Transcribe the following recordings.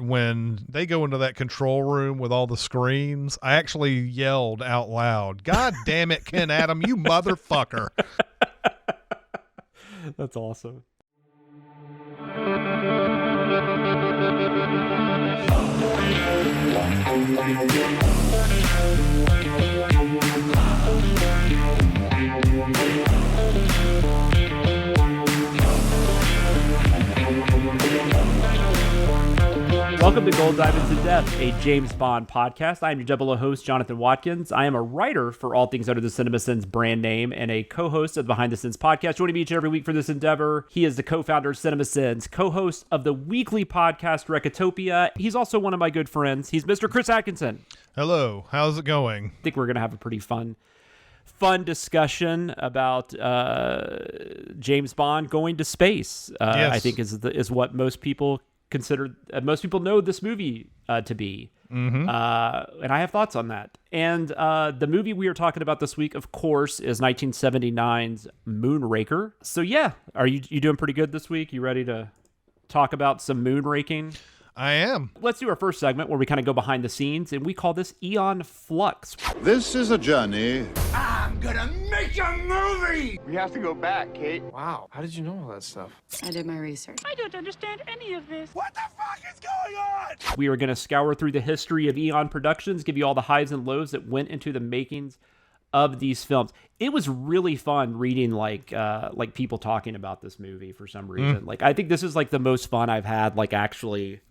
when they go into that control room with all the screens, I actually yelled out loud, "God damn it, Ken Adam, you motherfucker." That's awesome. Welcome to Gold, Diamonds, and Death, a James Bond podcast. I am your double O host, Jonathan Watkins. I am a writer for all things under the Cinemasins brand name and a co-host of the Behind the Scenes podcast. Joining me each and every week for this endeavor, he is the co-founder of Cinemasins, co-host of the weekly podcast Recotopia. He's also one of my good friends. He's Mr. Chris Atkinson. Hello, how's it going? I think we're going to have a pretty fun discussion about James Bond going to space. Yes. I think is what most people consider. Most people know this movie to be. Mm-hmm. And I have thoughts on that. And the movie we are talking about this week, of course, is 1979's Moonraker. So yeah, are you doing pretty good this week? You ready to talk about some moonraking? I am. Let's do our first segment where we kind of go behind the scenes, and we call this Eon Flux. This is a journey. I'm gonna make a movie! We have to go back, Kate. Wow, how did you know all that stuff? I did my research. I don't understand any of this. What the fuck is going on? We are going to scour through the history of Eon Productions, give you all the highs and lows that went into the makings of these films. It was really fun reading like people talking about this movie for some reason. Like I think this is like the most fun I've had like actually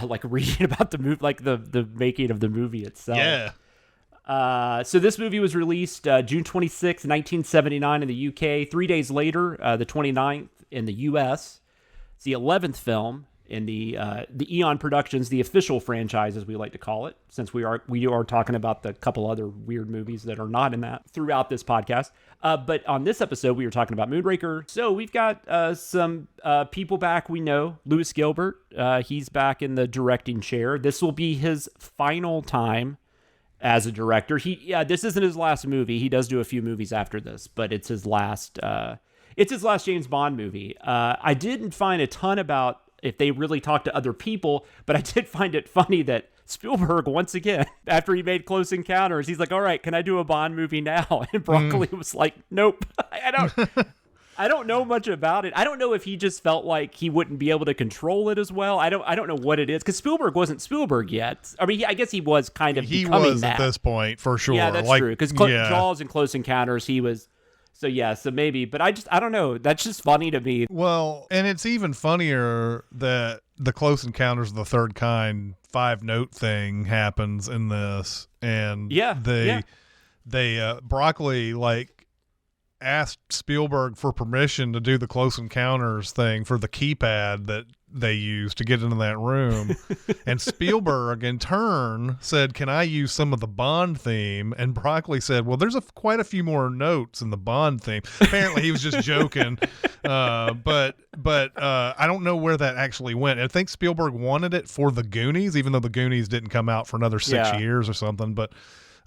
like reading about the movie, like the making of the movie itself. Yeah. So this movie was released June 26, 1979 in the UK. 3 days later, the 29th in the US. It's the 11th film in the Eon Productions, the official franchise, as we like to call it, since we are talking about the couple other weird movies that are not in that throughout this podcast. But on this episode, we were talking about Moonraker. So we've got some people back we know. Lewis Gilbert, he's back in the directing chair. This will be his final time as a director. This isn't his last movie. He does do a few movies after this, but it's his last James Bond movie. I didn't find a ton about if they really talked to other people, but I did find it funny that Spielberg, once again, after he made Close Encounters, he's like, all right, can I do a Bond movie now? And Broccoli was like, nope. I don't know much about it. I don't know if he just felt like he wouldn't be able to control it as well. I don't know what it is, because Spielberg wasn't Spielberg yet. I mean, I guess he was kind of becoming He was that at this point, for sure. Yeah, that's true. Because Jaws and Close Encounters, he was... So maybe, but I don't know. That's just funny to me. Well, and it's even funnier that the Close Encounters of the Third Kind 5-note thing happens in this, and Broccoli like asked Spielberg for permission to do the Close Encounters thing for the keypad that they used to get into that room. And Spielberg in turn said, can I use some of the Bond theme? And Broccoli said, well, there's quite a few more notes in the Bond theme. Apparently he was just joking. But I don't know where that actually went. I think Spielberg wanted it for the Goonies, even though the Goonies didn't come out for another 6 years or something. But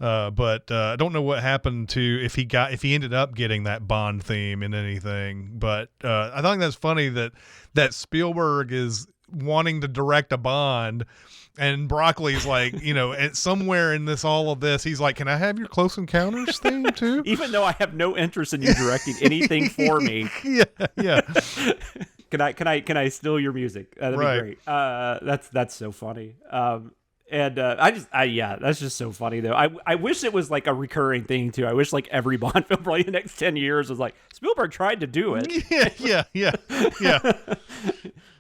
I don't know what happened to if he ended up getting that Bond theme in anything. But I think that's funny that Spielberg is wanting to direct a Bond, and Broccoli's like, somewhere in all of this, he's like, can I have your Close Encounters theme too? Even though I have no interest in you directing anything for me. Yeah. Can I steal your music? That'd be great. That's so funny. That's just so funny though. I wish it was like a recurring thing too. I wish like every Bond film probably the next 10 years was like, Spielberg tried to do it. Yeah.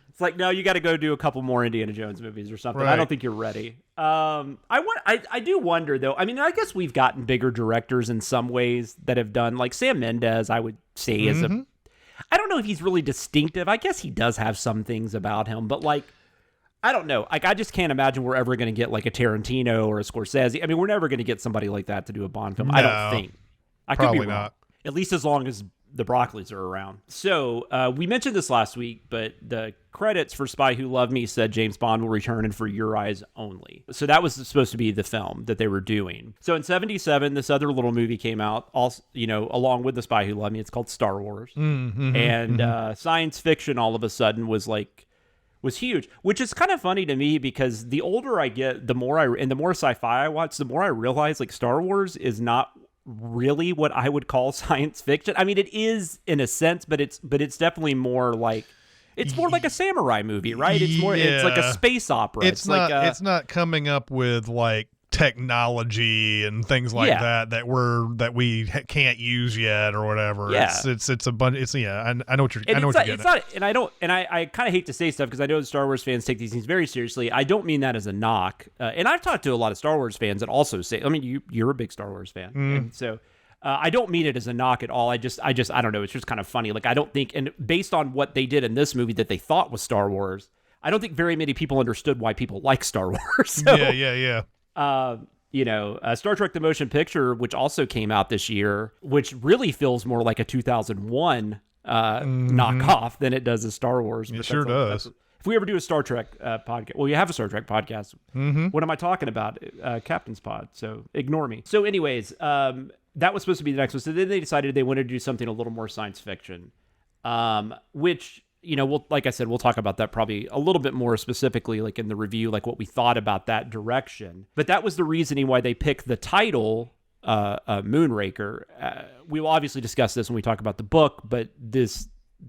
It's like, no, you got to go do a couple more Indiana Jones movies or something. Right. I don't think you're ready. I do wonder though. I mean, I guess we've gotten bigger directors in some ways that have done, like Sam Mendes, I would say is I don't know if he's really distinctive. I guess he does have some things about him, but like, I don't know. Like, I just can't imagine we're ever going to get like a Tarantino or a Scorsese. I mean, we're never going to get somebody like that to do a Bond film. No, I don't think. I could be wrong. Not. At least as long as the Broccoli's are around. So we mentioned this last week, but the credits for Spy Who Loved Me said James Bond will return and For Your Eyes Only. So that was supposed to be the film that they were doing. So in 1977, this other little movie came out, also, along with The Spy Who Loved Me. It's called Star Wars. Science fiction all of a sudden was was huge, which is kind of funny to me because the older I get, the more sci-fi I watch, the more I realize like Star Wars is not really what I would call science fiction. I mean, it is in a sense, but it's definitely more like it's more like a samurai movie, right? It's more it's like a space opera. It's not coming up with like technology and things like that we can't use yet or whatever. Yeah. It's a bunch. I know what you're getting at. And I kind of hate to say stuff because I know Star Wars fans take these things very seriously. I don't mean that as a knock. And I've talked to a lot of Star Wars fans that also say, I mean, you're a big Star Wars fan, and so. I don't mean it as a knock at all. I don't know. It's just kind of funny. Like, I don't think, and based on what they did in this movie that they thought was Star Wars, I don't think very many people understood why people like Star Wars. So, yeah. Star Trek: The Motion Picture, which also came out this year, which really feels more like a 2001 knockoff than it does a Star Wars. It sure does. If we ever do a Star Trek podcast, well, you have a Star Trek podcast. What am I talking about? Captain's Pod. So ignore me. So, anyways, that was supposed to be the next one. So then they decided they wanted to do something a little more science fiction, which, like I said, we'll talk about that probably a little bit more specifically, like in the review, like what we thought about that direction. But that was the reasoning why they picked the title, Moonraker. We will obviously discuss this when we talk about the book, but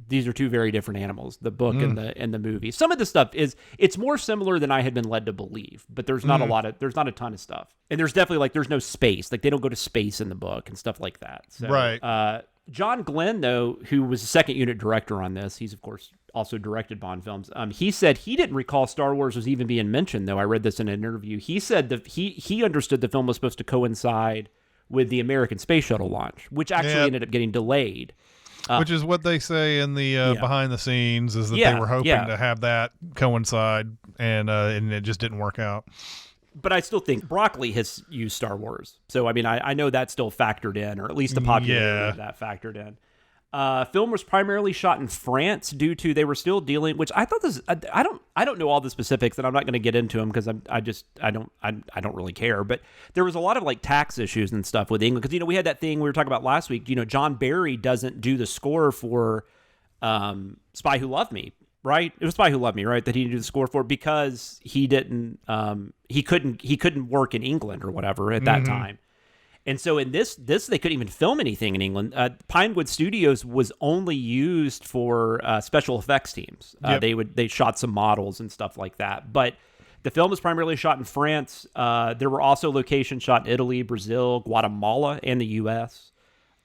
these are two very different animals, the book and the movie. Some of the stuff it's more similar than I had been led to believe, but there's not there's not a ton of stuff. And there's definitely there's no space. Like they don't go to space in the book and stuff like that. So, right. John Glenn, though, who was the second unit director on this, he's of course also directed Bond films. He said he didn't recall Star Wars was even being mentioned, though. I read this in an interview. He said that he understood the film was supposed to coincide with the American space shuttle launch, which actually ended up getting delayed. Which is what they say in the behind the scenes is that they were hoping to have that coincide, and it just didn't work out. But I still think Broccoli has used Star Wars. So, I mean, I know that's still factored in, or at least the popularity of that factored in. Film was primarily shot in France due to they were still dealing, which I thought this. I don't know all the specifics, and I'm not going to get into them because I don't really care. But there was a lot of like tax issues and stuff with England because we had that thing we were talking about last week. John Barry doesn't do the score for Spy Who Loved Me, right? It was Spy Who Loved Me, right? That he didn't do the score for because he didn't he couldn't work in England or whatever at that time. And so in this they couldn't even film anything in England. Pinewood Studios was only used for special effects teams. They shot some models and stuff like that. But the film was primarily shot in France. There were also locations shot in Italy, Brazil, Guatemala, and the U.S.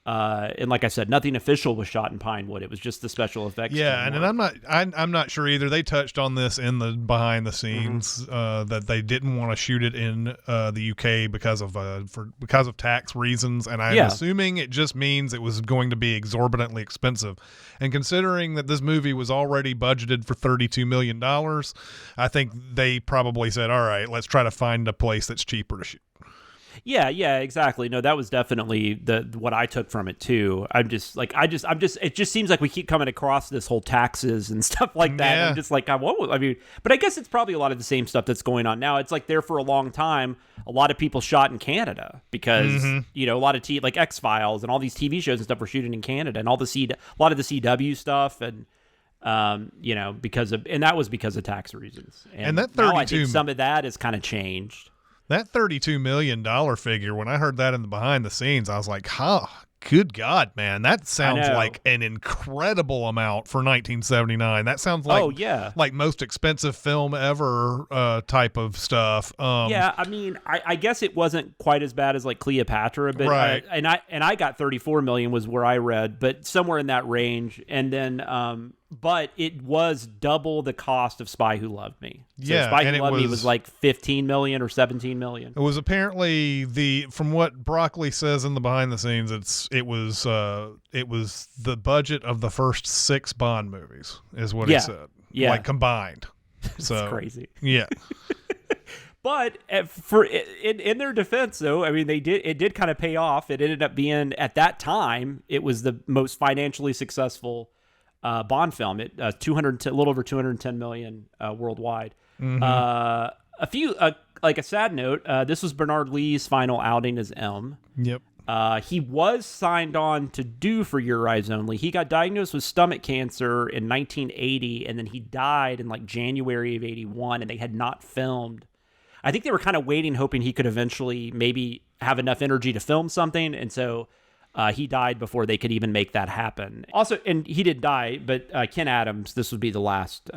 And like I said, nothing official was shot in Pinewood. It was just the special effects. Yeah, and I'm not sure either. They touched on this in the behind the scenes that they didn't want to shoot it in the UK because of tax reasons, and I'm assuming it just means it was going to be exorbitantly expensive. And considering that this movie was already budgeted for $32 million, I think they probably said, "All right, let's try to find a place that's cheaper to shoot." Yeah, exactly. No, that was definitely what I took from it too. It just seems like we keep coming across this whole taxes and stuff like that. Yeah. I'm just like, but I guess it's probably a lot of the same stuff that's going on now. It's like there for a long time, a lot of people shot in Canada because, a lot of like X-Files and all these TV shows and stuff were shooting in Canada and a lot of the CW stuff and, that was because of tax reasons. And that now I think some of that has kind of changed. That $32 million figure, when I heard that in the behind the scenes, I was like, good God, man. That sounds like an incredible amount for 1979. That sounds like like most expensive film ever type of stuff. I mean, I guess it wasn't quite as bad as like Cleopatra, but right. And I got 34 million was where I read, but somewhere in that range. And then but it was double the cost of Spy Who Loved Me. So Spy Who Loved Me was like 15 million or 17 million. It was apparently from what Broccoli says in the behind the scenes, it was the budget of the first 6 Bond movies is what he said. Yeah. Like combined. So it's crazy. Yeah. But in their defense, though, I mean, it did kind of pay off. It ended up being, at that time, it was the most financially successful Bond film. It a little over 210 million worldwide. Like a sad note, this was Bernard Lee's final outing as M. Yep. He was signed on to do For Your Eyes Only. He got diagnosed with stomach cancer in 1980, and then he died in like January of 81, and they had not filmed. I think they were kind of waiting, hoping he could eventually maybe have enough energy to film something, and so he died before they could even make that happen. Also, and he did die, but Ken Adams, this would be the last.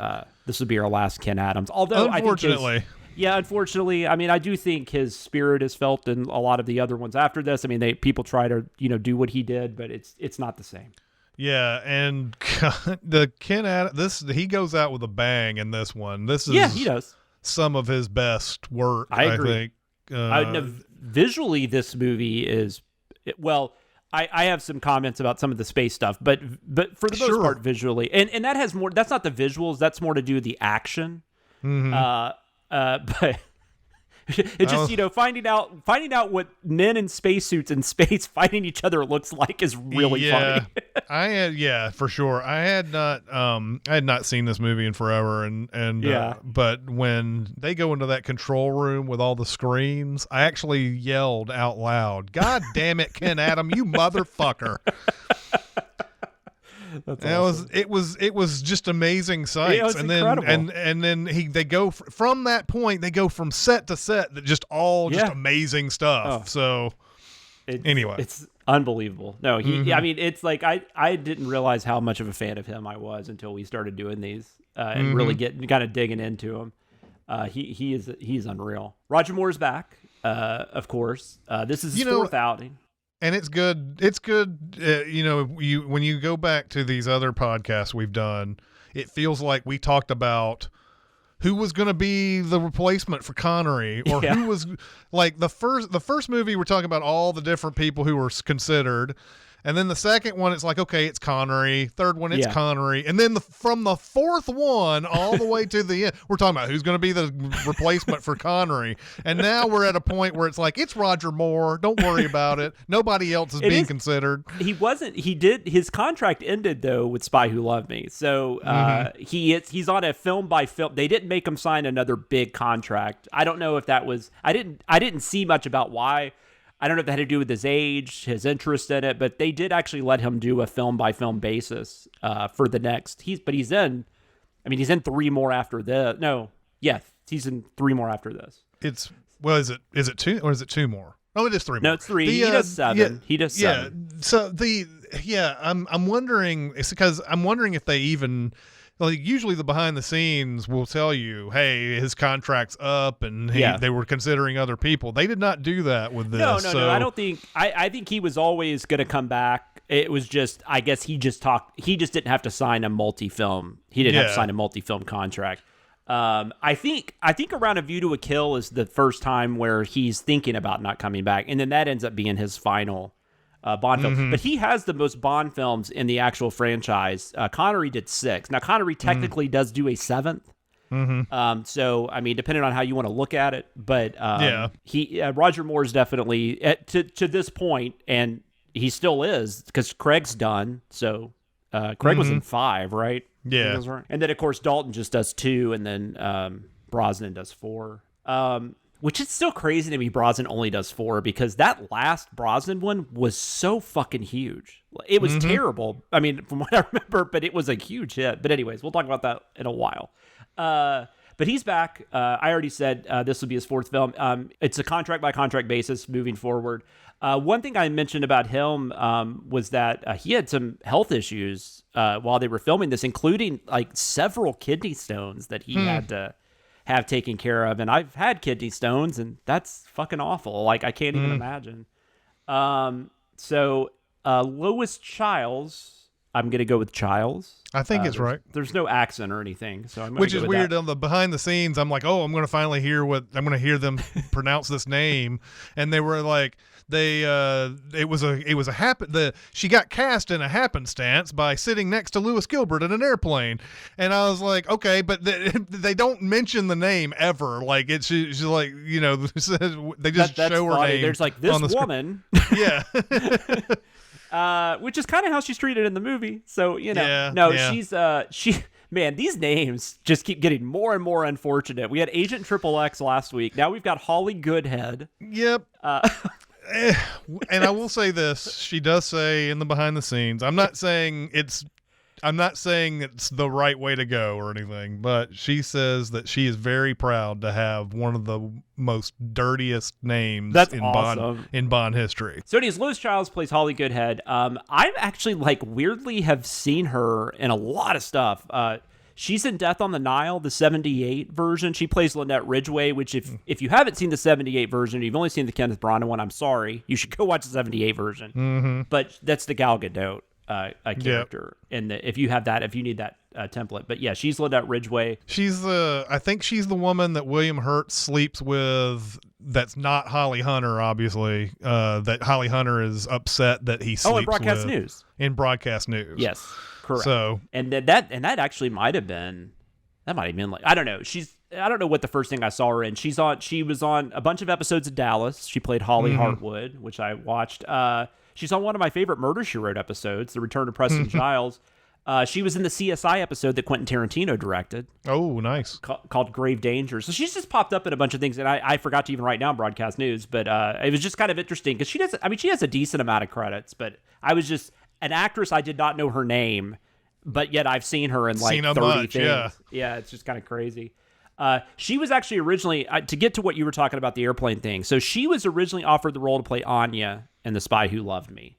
This would be our last Ken Adams. Although, unfortunately. Unfortunately, I mean, I do think his spirit is felt in a lot of the other ones after this. I mean, people try to, do what he did, but it's not the same. Yeah, and the Ken Adams, he goes out with a bang in this one. This is he does some of his best work. I agree. I think. Visually, this movie is well. I have some comments about some of the space stuff, but for the most part, visually, and that has more. That's not the visuals. That's more to do with the action. Mm-hmm. But it's just finding out what men in spacesuits in space fighting each other looks like is really funny. For sure. I had not seen this movie in forever, but when they go into that control room with all the screens, I actually yelled out loud, "God damn it, Ken Adam, you motherfucker!" That's awesome. It was just amazing sights. It was incredible. and then they go from that point, they go from set to set, that just amazing stuff. So anyway, it's unbelievable. No, I mean, it's like I didn't realize how much of a fan of him I was until we started doing these and really getting kind of digging into him. He's unreal. Roger Moore's back, of course. This is his fourth outing. And it's good. It's good. When you go back to these other podcasts we've done, it feels like we talked about who was going to be the replacement for Connery, or who was like the first movie. We're talking about all the different people who were considered. And then the second one, it's like, okay, it's Connery. Third one, it's Connery. And then from the fourth one all the way to the end, we're talking about who's going to be the replacement for Connery. And now we're at a point where it's like, it's Roger Moore. Don't worry about it. Nobody else is being considered. His contract ended, though, with Spy Who Loved Me. So he's on a film by film. They didn't make him sign another big contract. I don't know if that was, I didn't see much about why. I don't know if that had to do with his age, his interest in it, but they did actually let him do a film by film basis for the next. He's in 3 more after this. No, he's in 3 more after this. Is it 2 or is it 2 more? Oh, it is 3 more. No, it's 3. He does 7. He does 7. So I'm wondering. It's because I'm wondering if they even. Like, usually the behind the scenes will tell you, hey, his contract's up, and they were considering other people. They did not do that with this. No. I don't think. I think he was always going to come back. It was just, I guess he just didn't have to sign a multi-film. He didn't have to sign a multi-film contract. I think Around A View to a Kill is the first time where he's thinking about not coming back, and then that ends up being his final Bond film. But he has the most Bond films in the actual franchise. Connery did 6. Now, Connery technically does do a 7th. So, I mean, depending on how you want to look at it. But Roger Moore's definitely, to this point, and he still is, because Craig's done. So, Craig was in 5, right? Yeah. Right. And then, of course, Dalton just does 2, and then Brosnan does 4. Which is still crazy to me Brosnan only does 4, because that last Brosnan one was so fucking huge. It was terrible. I mean, from what I remember, but it was a huge hit. But anyways, we'll talk about that in a while. But he's back. I already said this will be his 4th film. It's a contract by contract basis moving forward. One thing I mentioned about him was that he had some health issues while they were filming this, including like several kidney stones that he had to have taken care of. And I've had kidney stones, and that's fucking awful. Like, I can't even imagine. So Lois Chiles, I'm going to go with Chiles. I think it's right. There's no accent or anything. So I'm Which is weird. On the behind the scenes, I'm like, oh, I'm going to finally hear them pronounce this name. And they were like, she got cast in a happenstance by sitting next to Lewis Gilbert in an airplane. And I was like, okay, but they don't mention the name ever. Like, she's like, they just show her name. There's like this woman. Yeah. Which is kind of how she's treated in the movie. So, she's man, these names just keep getting more and more unfortunate. We had Agent XXX last week. Now we've got Holly Goodhead. Yep. And I will say this: she does say in the behind the scenes. I'm not saying it's the right way to go or anything, but she says that she is very proud to have one of the most dirtiest names in Bond history. So anyways, Lois Childs plays Holly Goodhead. I actually weirdly have seen her in a lot of stuff. She's in Death on the Nile, the 78 version. She plays Lynette Ridgway, which if you haven't seen the 78 version, you've only seen the Kenneth Branagh one, I'm sorry. You should go watch the 78 version. Mm-hmm. But that's the Gal Gadot a character. Yep. And if you need that template. But yeah, she's Lynette Ridgway. I think she's the woman that William Hurt sleeps with. That's not Holly Hunter, obviously. That Holly Hunter is upset that he sleeps in Broadcast with. News. In Broadcast News. Yes, correct. So and that actually might have been I don't know. I don't know what the first thing I saw her in. She was on a bunch of episodes of Dallas. She played Holly Hartwood, which I watched. She's on one of my favorite Murder, She Wrote episodes, The Return of Preston Giles. She was in the CSI episode that Quentin Tarantino directed. Oh, nice. Called Grave Danger. So she's just popped up in a bunch of things, and I forgot to even write down Broadcast News, but it was just kind of interesting because she has a decent amount of credits, but I was just an actress. I did not know her name, but yet I've seen her in 30 things. Yeah, it's just kind of crazy. She was actually originally, to get to what you were talking about, the airplane thing. So she was originally offered the role to play Anya in The Spy Who Loved Me.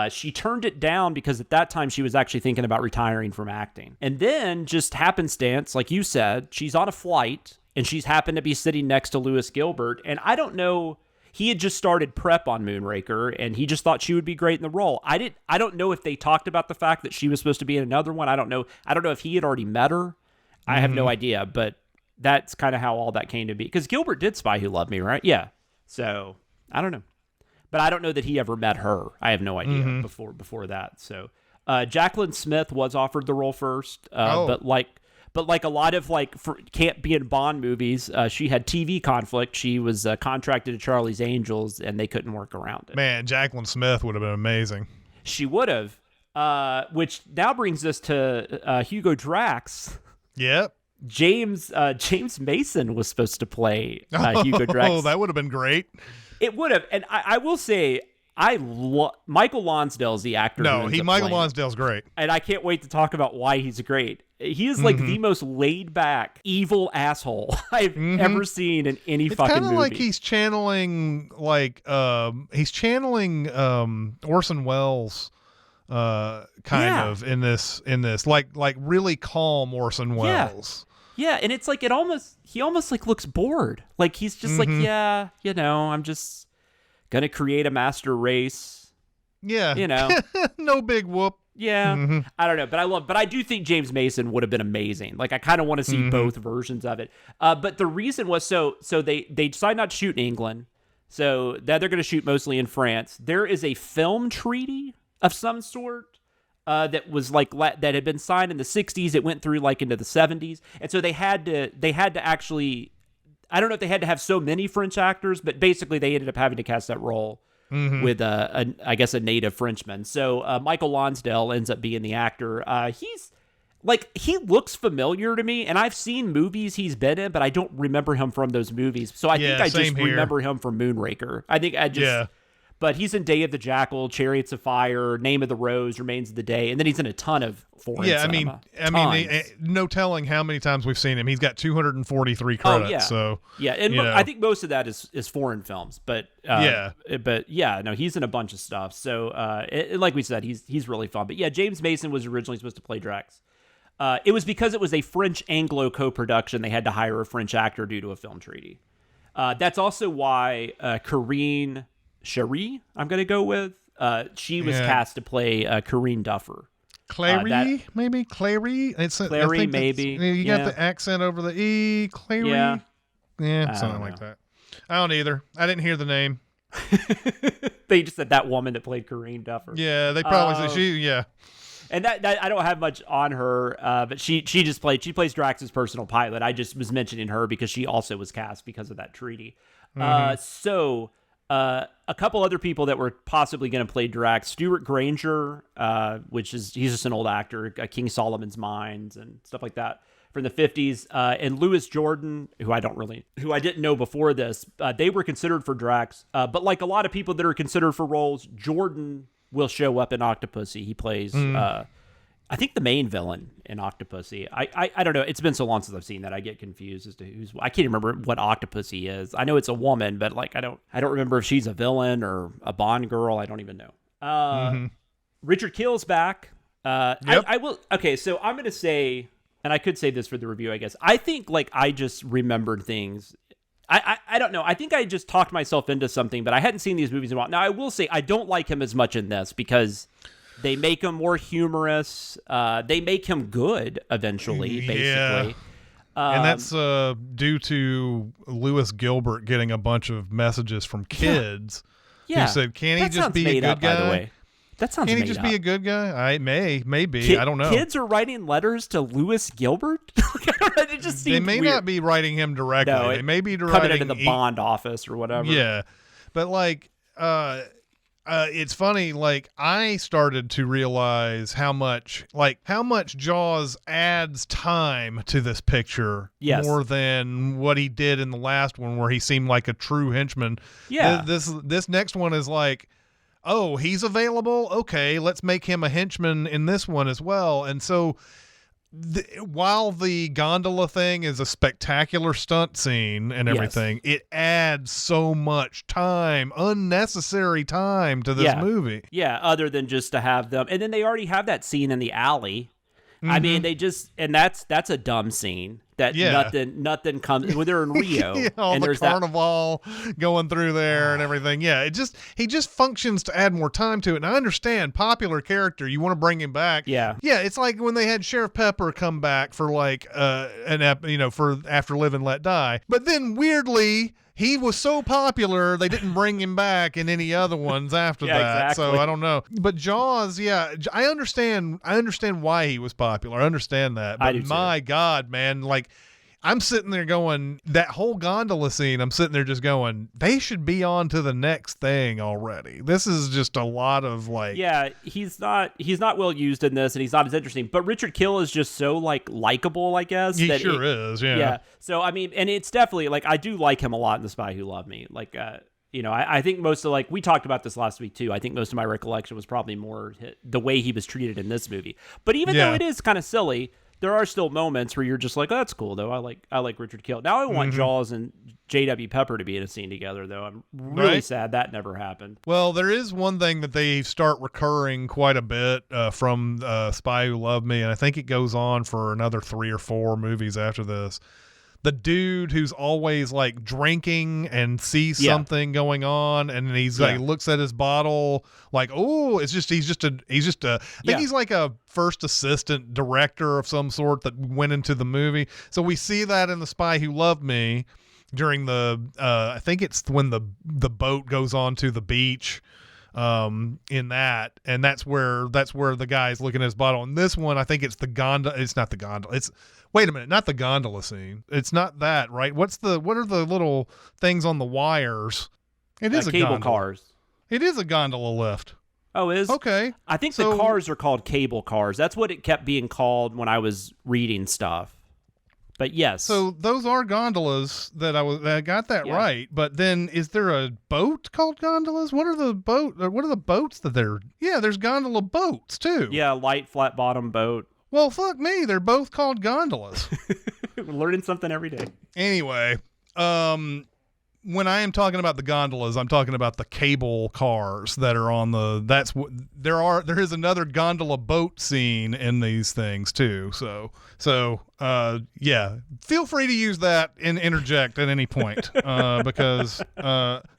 She turned it down because at that time she was actually thinking about retiring from acting. And then just happenstance, like you said, she's on a flight and she's happened to be sitting next to Lewis Gilbert. And I don't know, he had just started prep on Moonraker and he just thought she would be great in the role. I don't know if they talked about the fact that she was supposed to be in another one. I don't know if he had already met her. I have no idea, but that's kind of how all that came to be. Because Gilbert did Spy Who Loved Me, right? Yeah. So I don't know. But I don't know that he ever met her. I have no idea before that. So Jacqueline Smith was offered the role first, but like a lot of can't be in Bond movies, she had TV conflict. She was contracted to Charlie's Angels, and they couldn't work around it. Man, Jacqueline Smith would have been amazing. She would have, which now brings us to Hugo Drax. Yep. James Mason was supposed to play Hugo Drax. Oh, that would have been great. It would have, and I will say, Michael Lonsdale's the actor. Michael Lonsdale's great, and I can't wait to talk about why he's great. He is the most laid back, evil asshole I've ever seen in any fucking movie. It's kind of like he's channeling Orson Welles, kind of in this like really calm Orson Welles. Yeah, and it's like he almost looks bored. Like he's just I'm just gonna create a master race. Yeah, no big whoop. Yeah, I don't know, but I do think James Mason would have been amazing. Like I kind of want to see both versions of it. But the reason was so they decided not to shoot in England, so that they're going to shoot mostly in France. There is a film treaty of some sort. That was that had been signed in the 60s. It went through into the 70s. And so they had to actually, I don't know if they had to have so many French actors, but basically they ended up having to cast that role with I guess a native Frenchman. So Michael Lonsdale ends up being the actor. He looks familiar to me, and I've seen movies he's been in, but I don't remember him from those movies. So I think I just remember him from Moonraker. But he's in Day of the Jackal, Chariots of Fire, Name of the Rose, Remains of the Day, and then he's in a ton of foreign cinema. I mean, no telling how many times we've seen him. He's got 243 credits. Oh, yeah. So and I think most of that is foreign films. But he's in a bunch of stuff. So like we said, he's really fun. But yeah, James Mason was originally supposed to play Drax. It was because it was a French-Anglo co-production. They had to hire a French actor due to a film treaty. That's also why Corinne Cherie, I'm going to go with. She was cast to play Corinne Duffer. Clary, maybe? Clary? Clary, maybe. You got the accent over the E. Clary? Yeah, something like that. I don't either. I didn't hear the name. They just said that woman that played Corinne Duffer. Yeah, they probably said And that I don't have much on her, but she plays Drax's personal pilot. I just was mentioning her because she also was cast because of that treaty. A couple other people that were possibly going to play Drax, Stuart Granger, he's just an old actor, King Solomon's Mines and stuff like that. from the 50s. And Louis Jordan, who I didn't know before this, they were considered for Drax. But like a lot of people that are considered for roles, Jordan will show up in Octopussy. He plays, I think, the main villain in Octopussy. I don't know. It's been so long since I've seen that. I get confused as to I can't remember what Octopussy is. I know it's a woman, but like I don't remember if she's a villain or a Bond girl. I don't even know. Richard Kiel's back. Yep. I will. Okay, so I'm going to say, and I could say this for the review, I guess. I think like I just remembered things. I don't know. I think I just talked myself into something, but I hadn't seen these movies in a while. Now, I will say I don't like him as much in this because they make him more humorous. They make him good eventually, basically. And that's due to Lewis Gilbert getting a bunch of messages from kids who said, "Can he just be a good guy?" By the way. That sounds Can he made just up. be a good guy? Maybe. I don't know. Kids are writing letters to Lewis Gilbert? It just seems They may weird. not be writing him directly. No, they may be coming writing into the Bond office or whatever. Yeah. But like it's funny, like I started to realize how much Jaws adds time to this picture more than what he did in the last one where he seemed like a true henchman. Yeah. This next one is like, oh, he's available? Okay, let's make him a henchman in this one as well. And so while the gondola thing is a spectacular stunt scene and everything, it adds so much time, unnecessary time to this movie. Yeah, other than just to have them. And then they already have that scene in the alley. I mean, that's a dumb scene. That nothing comes when they're in Rio. And there's the carnival going through there and everything. Yeah, he just functions to add more time to it. And I understand, popular character, you want to bring him back. Yeah, it's like when they had Sheriff Pepper come back for like for After Live and Let Die. But then weirdly, he was so popular they didn't bring him back in any other ones after that. Exactly. So I don't know. But Jaws, I understand why he was popular. I understand that. But I do too. My God, man, like I'm sitting there going, that whole gondola scene, I'm sitting there just going, they should be on to the next thing already. This is just a lot of like... Yeah, he's not well used in this, and he's not as interesting. But Richard Kiel is just so like likable, I guess. He sure is, yeah. Yeah, so I mean, and it's definitely, like, I do like him a lot in The Spy Who Loved Me. Like, I think most of, like, we talked about this last week too. I think most of my recollection was probably more the way he was treated in this movie. But even though it is kind of silly, there are still moments where you're just like, oh, that's cool, though. I like Richard Kiel. Now I want Jaws and J.W. Pepper to be in a scene together, though. I'm really sad that never happened. Well, there is one thing that they start recurring quite a bit from Spy Who Loved Me, and I think it goes on for another 3 or 4 movies after this. The dude who's always like drinking and sees something going on, and he's like looks at his bottle like, oh, he's just I think he's like a first assistant director of some sort that went into the movie. So we see that in The Spy Who Loved Me during the I think it's when the boat goes on to the beach in that, and that's where the guy's looking at his bottle. In this one, I think it's the gondola. It's not the gondola. It's wait a minute, not the gondola scene. It's not that, right? What are the little things on the wires? It is a cable gondola. cars. It is a gondola lift. Oh, is? Okay. I think the cars are called cable cars. That's what it kept being called when I was reading stuff. But yes. So those are gondolas that I got that right. But then is there a boat called gondolas? What are the boats that they're... Yeah, there's gondola boats too. Yeah, light flat bottom boat. Well, fuck me. They're both called gondolas. We're learning something every day. Anyway, when I am talking about the gondolas, I'm talking about the cable cars that are on the. That's what there is another gondola boat scene in these things too. So yeah, feel free to use that and interject at any point because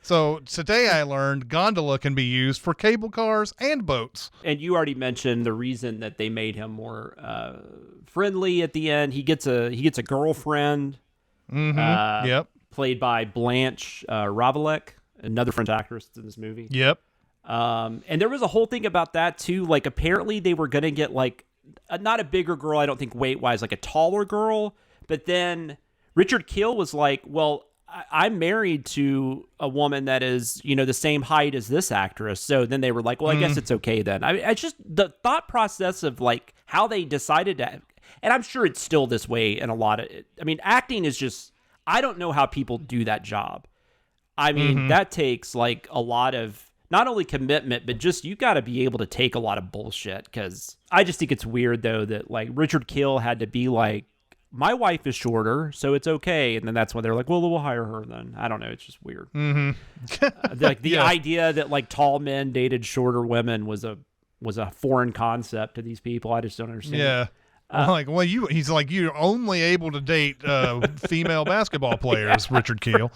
so today I learned gondola can be used for cable cars and boats. And you already mentioned the reason that they made him more friendly at the end. He gets a girlfriend. Mm-hmm. Yep. Played by Blanche Ravillec, another French actress in this movie. Yep. And there was a whole thing about that too. Like apparently they were gonna get like not a bigger girl, I don't think weight wise, like a taller girl. But then Richard Kiel was like, "Well, I'm married to a woman that is, the same height as this actress." So then they were like, "Well, I guess it's okay then." I mean, it's just the thought process of like how they decided to. And I'm sure it's still this way in a lot of, I mean, acting is just, I don't know how people do that job. I mean, that takes like a lot of, not only commitment, but just you got to be able to take a lot of bullshit. Because I just think it's weird, though, that like Richard Kiel had to be like, my wife is shorter, so it's okay. And then that's when they're like, well, we'll hire her then. I don't know. It's just weird. Like the idea that like tall men dated shorter women was a foreign concept to these people. I just don't understand. Yeah. He's like, you're only able to date female basketball players, Richard Kiel.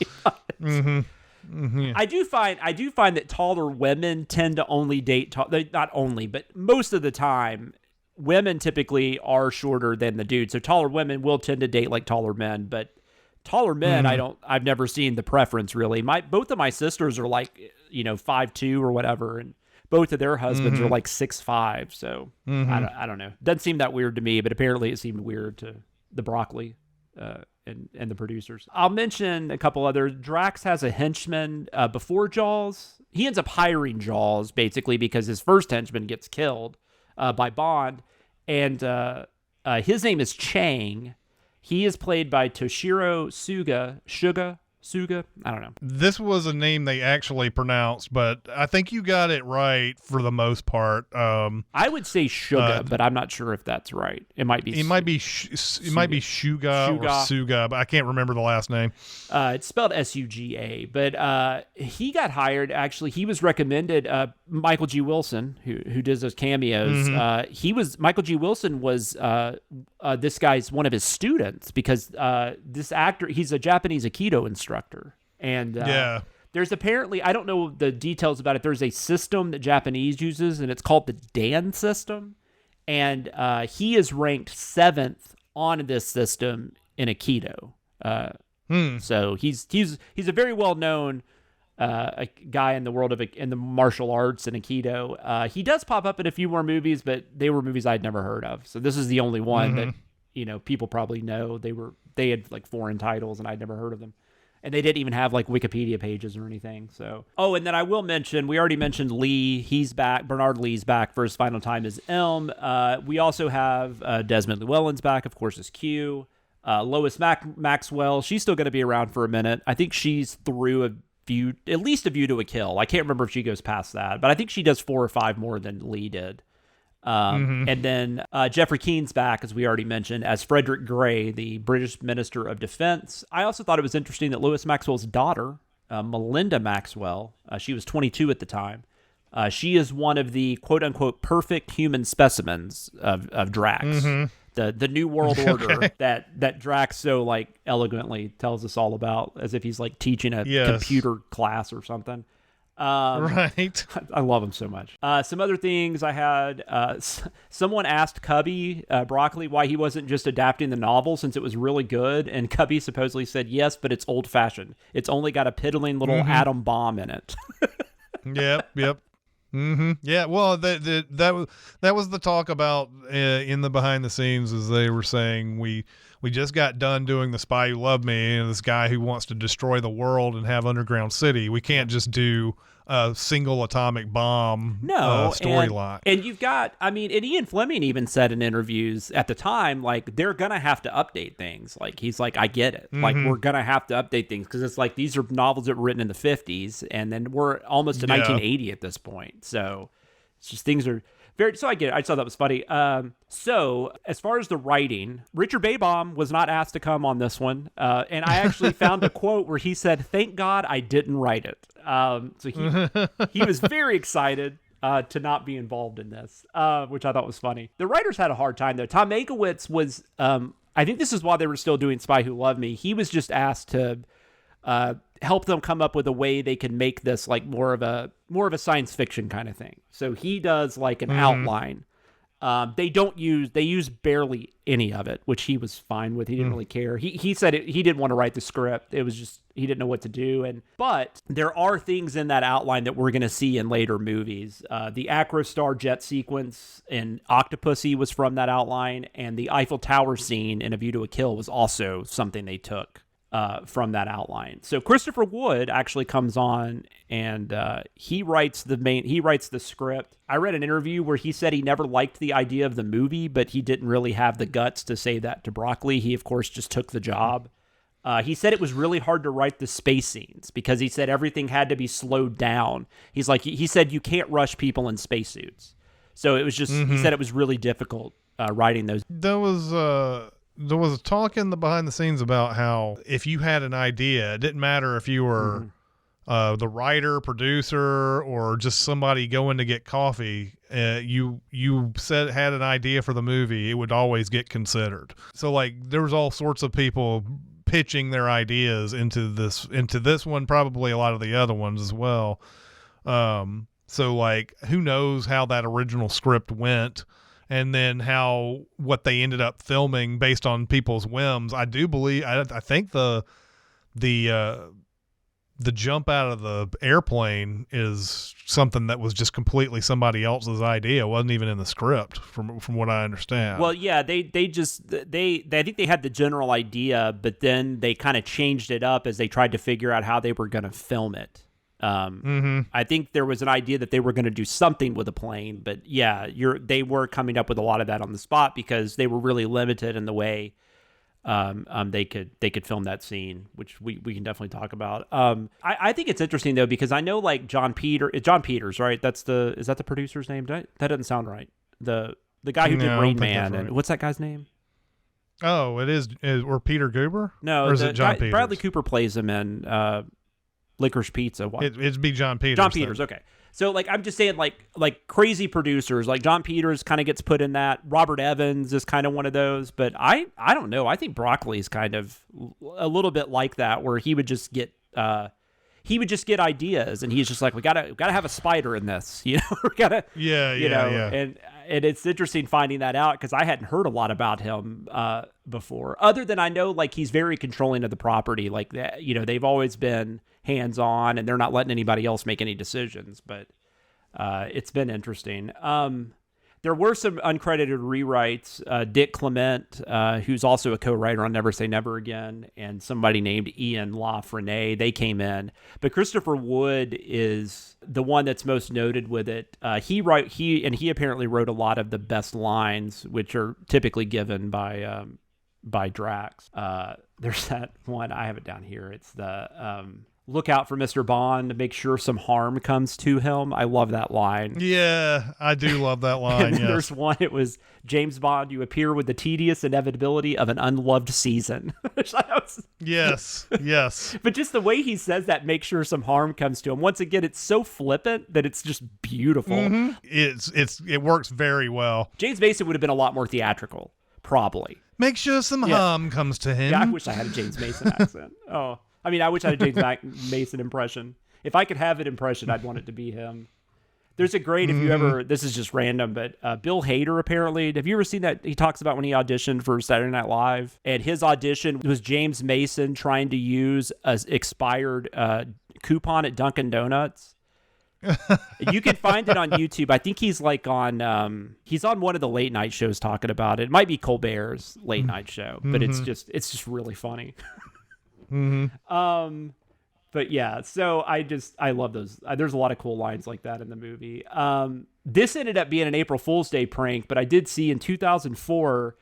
I do find that taller women tend to only date not only, but most of the time, women typically are shorter than the dude. So taller women will tend to date like taller men, but taller men, I've never seen the preference really. Both of my sisters are like, 5'2" or whatever, and both of their husbands are like 6'5". So I don't know. Doesn't seem that weird to me, but apparently it seemed weird to the Broccoli and the producers. I'll mention a couple other. Drax has a henchman before Jaws. He ends up hiring Jaws basically because his first henchman gets killed by Bond, and his name is Chang. He is played by Toshiro Suga. I don't know. This was a name they actually pronounced, but I think you got it right for the most part. I would say Suga, but I'm not sure if that's right. It might be. It might be Shuga or Suga, but I can't remember the last name. It's spelled Suga, but he got hired. Actually, he was recommended. Michael G. Wilson, who does those cameos. Michael G. Wilson was this guy's one of his students because this actor, he's a Japanese Aikido instructor. And there's apparently, I don't know the details about it, there's a system that Japanese uses, and it's called the Dan system. And he is ranked 7th on this system in Aikido. So he's a very well-known a guy in the world of in the martial arts and Aikido. He does pop up in a few more movies, but they were movies I'd never heard of. So this is the only one that people probably know. They had like foreign titles, and I'd never heard of them. And they didn't even have like Wikipedia pages or anything. So, and then I will mention, we already mentioned Lee. He's back. Bernard Lee's back for his final time as Elm. We also have Desmond Llewellyn's back, of course, as Q. Lois Maxwell, she's still going to be around for a minute. I think she's through at least a View to a Kill. I can't remember if she goes past that, but I think she does 4 or 5 more than Lee did. And then Jeffrey Keen's back, as we already mentioned, as Frederick Gray, the British Minister of Defense. I also thought it was interesting that Lois Maxwell's daughter, Melinda Maxwell, she was 22 at the time. She is one of the quote-unquote perfect human specimens of Drax. The New World Order that Drax so like elegantly tells us all about, as if he's like teaching a computer class or something. Right. I love him so much. Some other things I had, someone asked Cubby Broccoli why he wasn't just adapting the novel since it was really good, and Cubby supposedly said, yes, but it's old-fashioned. It's only got a piddling little atom bomb in it. Yep. Yeah, well, that was the talk about in the behind the scenes, as they were saying, we just got done doing The Spy Who Loved Me, and this guy who wants to destroy the world and have Underground City. We can't just do a single atomic bomb storyline. And you've got, and Ian Fleming even said in interviews at the time, like, they're going to have to update things. Like, he's like, I get it. Like, we're going to have to update things because it's like these are novels that were written in the 50s, and then we're almost to 1980 at this point. So it's just things are... So I get it. I thought that was funny. So as far as the writing, Richard Baybaum was not asked to come on this one. And I actually found a quote where he said, "Thank God I didn't write it." So he was very excited to not be involved in this, which I thought was funny. The writers had a hard time, though. Tom Mankiewicz was, I think this is why they were still doing Spy Who Loved Me. He was just asked to help them come up with a way they can make this like more of a science fiction kind of thing. So he does like an outline. They use barely any of it, which he was fine with. He didn't really care. He said he didn't want to write the script. It was just, he didn't know what to do. But there are things in that outline that we're going to see in later movies. The Acrostar jet sequence in Octopussy was from that outline, and the Eiffel Tower scene in A View to a Kill was also something they took from that outline. So Christopher Wood actually comes on and he writes the script. I read an interview where he said he never liked the idea of the movie, but he didn't really have the guts to say that to Broccoli. He, of course, just took the job. He said it was really hard to write the space scenes because he said everything had to be slowed down. He said you can't rush people in spacesuits. So it was just, he said it was really difficult writing those. There was talk in the behind the scenes about how if you had an idea, it didn't matter if you were the writer, producer, or just somebody going to get coffee. You had an idea for the movie, it would always get considered. So like there was all sorts of people pitching their ideas into this one, probably a lot of the other ones as well. So like who knows how that original script went. And then what they ended up filming based on people's whims. I do believe, I think the jump out of the airplane is something that was just completely somebody else's idea. It wasn't even in the script from what I understand. Well, yeah, they I think they had the general idea, but then they kind of changed it up as they tried to figure out how they were going to film it. I think there was an idea that they were going to do something with a plane, but yeah, they were coming up with a lot of that on the spot because they were really limited in the way they could film that scene, which we can definitely talk about. I think it's interesting though because I know like John Peters, right? Is that the producer's name? That doesn't sound right. The guy who did Rain Man, and what's that guy's name? Oh, it is or Peter Goober? No, or is it John Peters? Bradley Cooper plays him in Licorice Pizza. It'd be John Peters. John Peters, okay. So like I'm just saying like crazy producers, like John Peters kind of gets put in that. Robert Evans is kind of one of those, but I don't know. I think Broccoli is kind of a little bit like that, where he would just get ideas, and he's just like, we gotta have a spider in this, you know, we gotta, yeah. And it's interesting finding that out because I hadn't heard a lot about him before, other than I know like he's very controlling of the property, like that, you know, they've always been hands on and they're not letting anybody else make any decisions, but it's been interesting. There were some uncredited rewrites. Dick Clement, who's also a co-writer on Never Say Never Again, and somebody named Ian LaFrenne, they came in. But Christopher Wood is the one that's most noted with it. He apparently wrote a lot of the best lines, which are typically given by Drax. There's that one, I have it down here. It's the look out for Mr. Bond to make sure some harm comes to him. I love that line. Yeah, I do love that line. And there's one, it was James Bond, you appear with the tedious inevitability of an unloved season. Yes. But just the way he says that, make sure some harm comes to him. Once again, it's so flippant that it's just beautiful. It works very well. James Mason would have been a lot more theatrical, probably. Make sure some harm comes to him. Yeah, I wish I had a James Mason accent. Oh, I mean, I wish I had a James Mason impression. If I could have an impression, I'd want it to be him. There's a great, if you ever, this is just random, but Bill Hader apparently, have you ever seen that? He talks about when he auditioned for Saturday Night Live, and his audition was James Mason trying to use an expired coupon at Dunkin' Donuts. You can find it on YouTube. I think he's like on one of the late night shows talking about it. It might be Colbert's late night show, but it's just really funny. But yeah, so I love those. There's a lot of cool lines like that in the movie. This ended up being an April Fool's Day prank, but I did see in 2004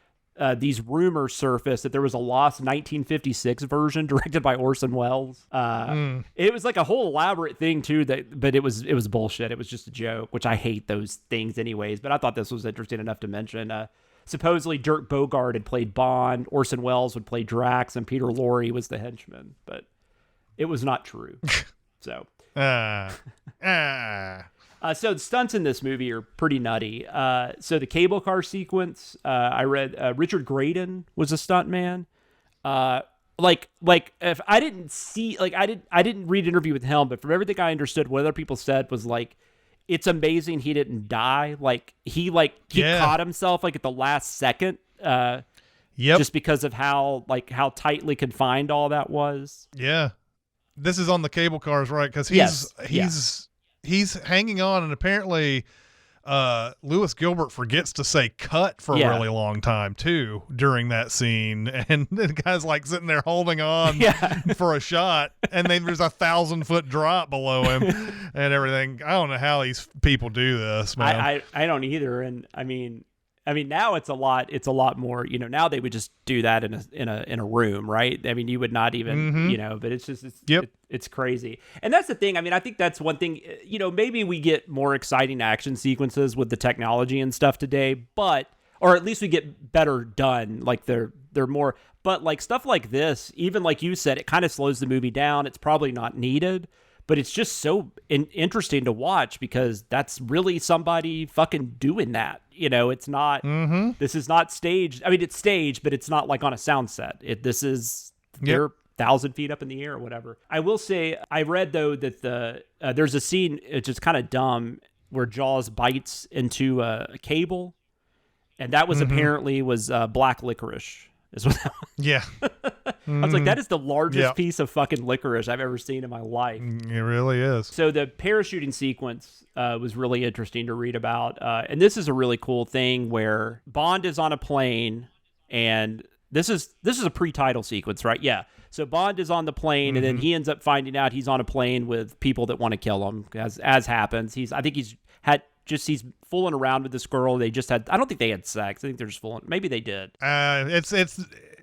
these rumors surfaced that there was a lost 1956 version directed by Orson Welles. It was like a whole elaborate thing too, but it was bullshit. It was just a joke, which I hate those things anyways. But I thought this was interesting enough to mention. Supposedly Dirk Bogarde had played Bond, Orson Welles would play Drax, and Peter Lorre was the henchman. But it was not true. So. So the stunts in this movie are pretty nutty. So the cable car sequence, I read Richard Graydon was a stuntman. Like if I didn't see, like I didn't read an interview with him, but from everything I understood, what other people said was like, it's amazing he didn't die. Like he caught himself like at the last second. Just because of how tightly confined all that was. Yeah. This is on the cable cars, right? Because he's hanging on, and apparently Lewis Gilbert forgets to say cut for a really long time too during that scene, and the guy's like sitting there holding on for a shot, and then there's 1,000-foot drop below him and everything. I don't know how these people do this, man. I don't either. And I mean now it's a lot more, now they would just do that in a room, right? I mean, you would not even, but it's just, it's crazy. And that's the thing. I mean, I think that's one thing, maybe we get more exciting action sequences with the technology and stuff today, or at least we get better done. Like they're more, but like stuff like this, even like you said, it kind of slows the movie down. It's probably not needed, but it's just so interesting to watch because that's really somebody fucking doing that. It's not, this is not staged. I mean, it's staged, but it's not like on a sound set. This is, they're 1,000 feet up in the air or whatever. I will say, I read though that there's a scene, it's just kind of dumb, where Jaws bites into a cable. And that was apparently black licorice. Is what that was. Yeah. I was like, that is the largest piece of fucking licorice I've ever seen in my life. It really is. So the parachuting sequence was really interesting to read about. And this is a really cool thing where Bond is on a plane, and this is a pre-title sequence, right? Yeah. So Bond is on the plane, and then he ends up finding out he's on a plane with people that want to kill him, as happens. I think he's fooling around with this girl. I don't think they had sex. I think they're just fooling. Maybe they did.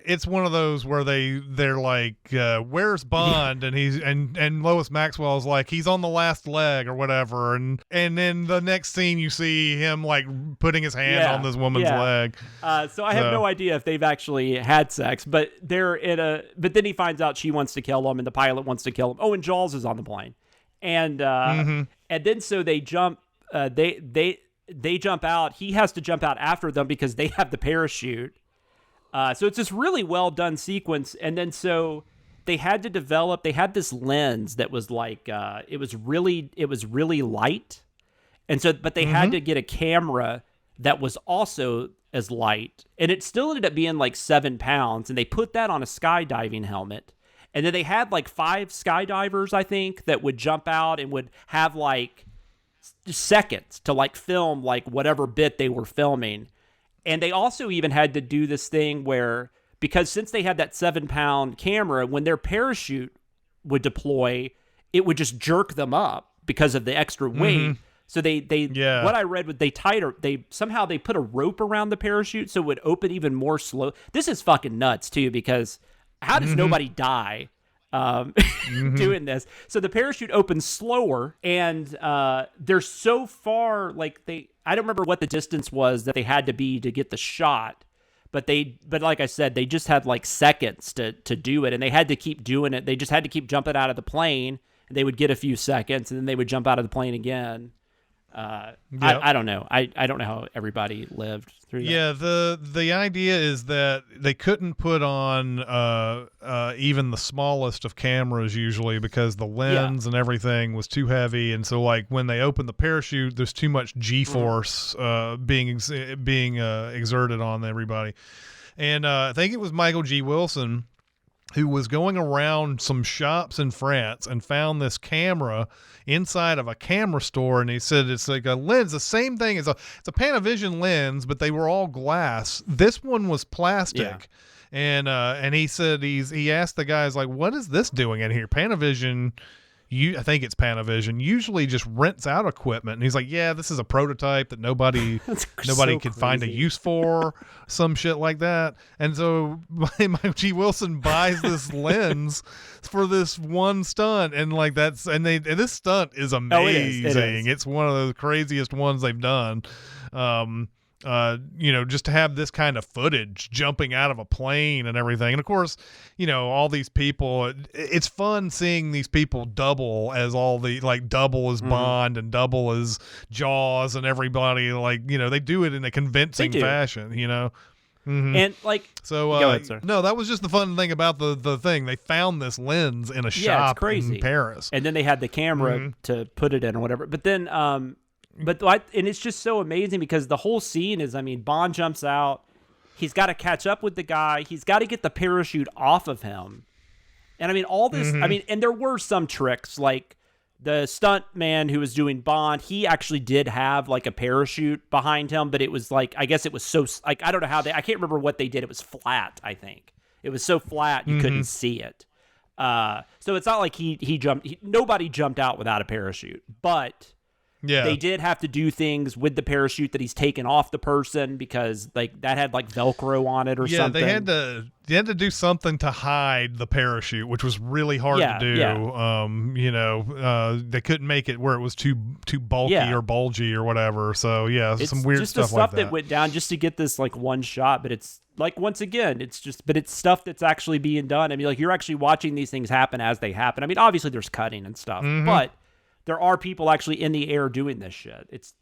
It's one of those where they're like, where's Bond? And he's and Lois Maxwell's like, he's on the last leg or whatever. And then the next scene you see him like putting his hand on this woman's leg. So I have no idea if they've actually had sex, but but then he finds out she wants to kill him and the pilot wants to kill him. Oh, and Jaws is on the plane. And then so they jump, they jump out. He has to jump out after them because they have the parachute. So it's this really well done sequence. And then so they had this lens that was like, it was really light. And so, but they had to get a camera that was also as light, and it still ended up being like 7 pounds. And they put that on a skydiving helmet. And then they had like 5 skydivers, I think, that would jump out and would have like seconds to like film like whatever bit they were filming. And they also even had to do this thing where, because since they had that 7-pound camera, when their parachute would deploy, it would just jerk them up because of the extra weight. So what I read was they somehow put a rope around the parachute so it would open even more slow. This is fucking nuts too, because how does nobody die doing this? So the parachute opens slower, and they're so far, like I don't remember what the distance was that they had to be to get the shot, but like I said, they just had like seconds to do it, and they had to keep doing it. They just had to keep jumping out of the plane, and they would get a few seconds, and then they would jump out of the plane again. I don't know. I don't know how everybody lived through that. Yeah, the idea is that they couldn't put on even the smallest of cameras usually because the lens and everything was too heavy, and so like when they open the parachute, there's too much G-force being exerted on everybody. And I think it was Michael G. Wilson who was going around some shops in France and found this camera inside of a camera store, and he said it's like a lens, the same thing it's a Panavision lens, but they were all glass. This one was plastic. And he said he asked the guys like, what is this doing in here? Panavision, I think it's Panavision, usually just rents out equipment. And he's like, yeah, this is a prototype that nobody could find a use for, some shit like that. And so Michael G. Wilson buys this lens for this one stunt, and like this stunt is amazing. It is. It's one of the craziest ones they've done. Just to have this kind of footage jumping out of a plane and everything. And of course, all these people, it's fun seeing these people double as double as Bond and double as Jaws and everybody, they do it in a convincing fashion, And so go ahead, sir. No, that was just the fun thing about the thing. They found this lens in a shop in Paris. And then they had the camera to put it in or whatever. But then, and it's just so amazing because the whole scene is, Bond jumps out. He's got to catch up with the guy. He's got to get the parachute off of him. And all this, and there were some tricks, like The stunt man who was doing Bond, he actually did have like a parachute behind him, but it was like, I guess it was so, like, I don't know how I can't remember what they did. It was flat, I think. It was so flat you couldn't see it. So it's not like he jumped, nobody jumped out without a parachute, but they did have to do things with the parachute that he's taken off the person because like that had like Velcro on it or something. Yeah, they had to do something to hide the parachute, which was really hard to do. They couldn't make it where it was too bulky or bulgy or whatever. So it's some weird just stuff the like stuff that went down just to get this like one shot, but it's like, once again, it's stuff that's actually being done. I mean, like, you're actually watching these things happen as they happen. I mean, obviously there's cutting and stuff, but there are people actually in the air doing this shit. It's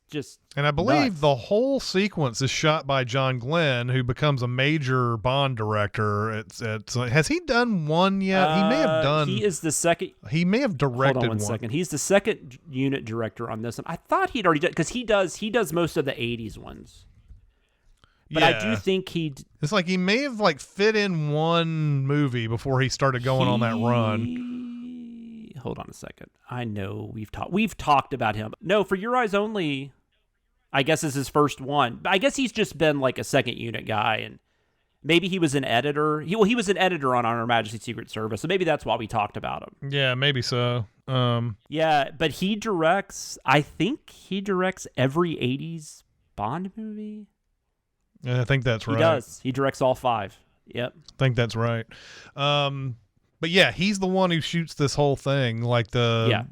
just And I believe nuts. the whole sequence is shot by John Glenn, who becomes a major Bond director. Has he done one yet? He may have done. He is the second. He may have directed Hold on one second. He's the second unit director on this one. I thought he'd already done, because he does most of the 80s ones. But I do think it's like he may have like fit in one movie before he started going on that run. Hold on a second. I know we've talked about him. No, For Your Eyes Only, I guess is his first one. I guess he's just been like a second unit guy, and maybe he was an editor. He was an editor on Her Majesty's Secret Service, so maybe that's why we talked about him. Yeah, maybe so. Yeah, but he directs. I think he directs every 80s Bond movie. I think that's right. He does. He directs all 5. Yep. I think that's right. But yeah, he's the one who shoots this whole thing, like the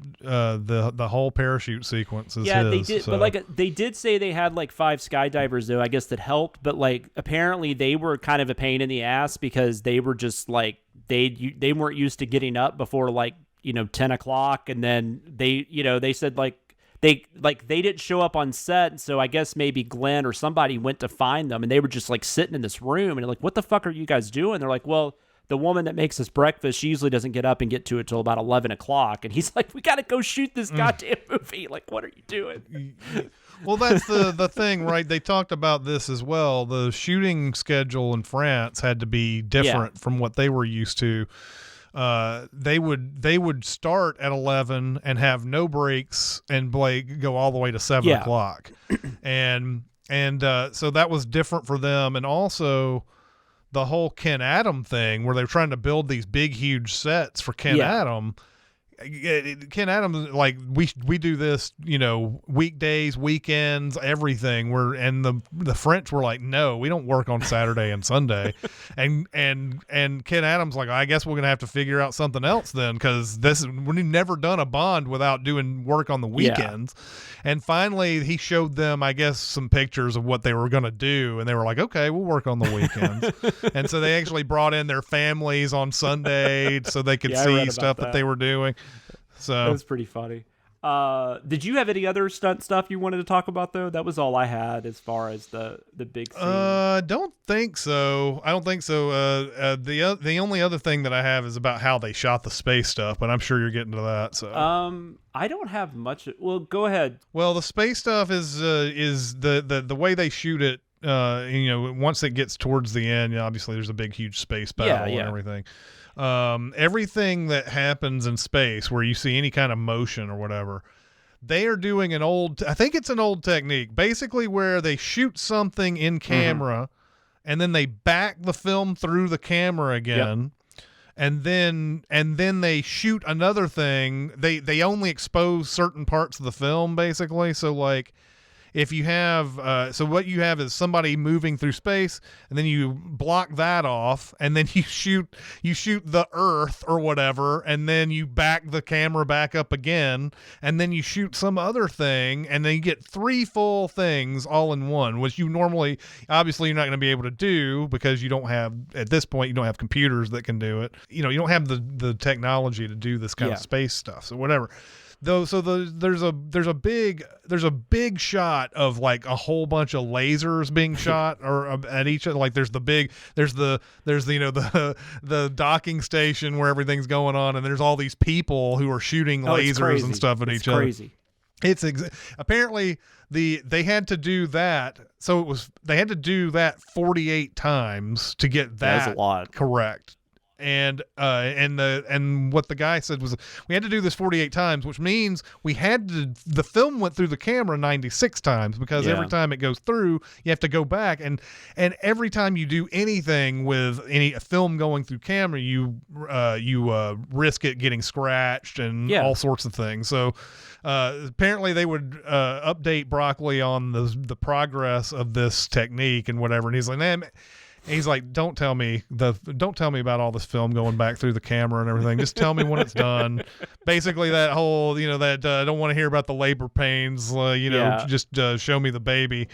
whole parachute sequence is his. They did, so. but like they did say they had like 5 skydivers though. I guess that helped, but like apparently they were kind of a pain in the ass because they were just like they weren't used to getting up before like 10 o'clock, and then they said like. They didn't show up on set, so I guess maybe Glenn or somebody went to find them, and they were just like sitting in this room, and like, what the fuck are you guys doing? They're like, well, the woman that makes us breakfast, she usually doesn't get up and get to it till about 11 o'clock, and he's like, we got to go shoot this goddamn movie. Like, what are you doing? Well, that's the thing, right? They talked about this as well. The shooting schedule in France had to be different from what they were used to. They would start at 11 and have no breaks and go all the way to 7 o'clock. And so that was different for them. And also the whole Ken Adam thing where they're trying to build these big, huge sets for Ken Adam. Ken Adams, like we do this, weekdays, weekends, everything. And the French were like, no, we don't work on Saturday and Sunday, and Ken Adams like, I guess we're gonna have to figure out something else then, because we've never done a Bond without doing work on the weekends. And finally, he showed them, I guess, some pictures of what they were gonna do, and they were like, okay, we'll work on the weekends. And so they actually brought in their families on Sunday so they could see stuff that they were doing. So that was pretty funny. Did you have any other stunt stuff you wanted to talk about though? That was all I had as far as the big scene. Don't think so. I don't think so. The only other thing that I have is about how they shot the space stuff, but I'm sure you're getting to that. So I don't have much. Well, go ahead. Well, the space stuff is the way they shoot it. Once it gets towards the end, obviously there's a big, huge space battle and everything. Everything that happens in space where you see any kind of motion or whatever, they are doing I think it's an old technique, basically where they shoot something in camera and then they back the film through the camera again. And then they shoot another thing. They only expose certain parts of the film, basically. So like, if you have, so what you have is somebody moving through space, and then you block that off, and then you shoot the Earth or whatever, and then you back the camera back up again, and then you shoot some other thing, and then you get 3 full things all in one, which you normally, obviously, you're not going to be able to do because you don't have, at this point, you don't have computers that can do it. You don't have the technology to do this kind of space stuff. So whatever. There's a big shot of like a whole bunch of lasers being shot or at each other. Like there's the docking station where everything's going on, and there's all these people who are shooting lasers and stuff at each other. It's apparently they had to do that. So they had to do that 48 times to get that a lot. Correct. and what the guy said was we had to do this 48 times, which means the film went through the camera 96 times because every time it goes through, you have to go back, and every time you do anything with a film going through camera, you risk it getting scratched and all sorts of things. So apparently they would update Broccoli on the progress of this technique and whatever, and he's like, man. He's like, don't tell me about all this film going back through the camera and everything. Just tell me when it's done. Basically, that whole, that I don't want to hear about the labor pains. Just show me the baby,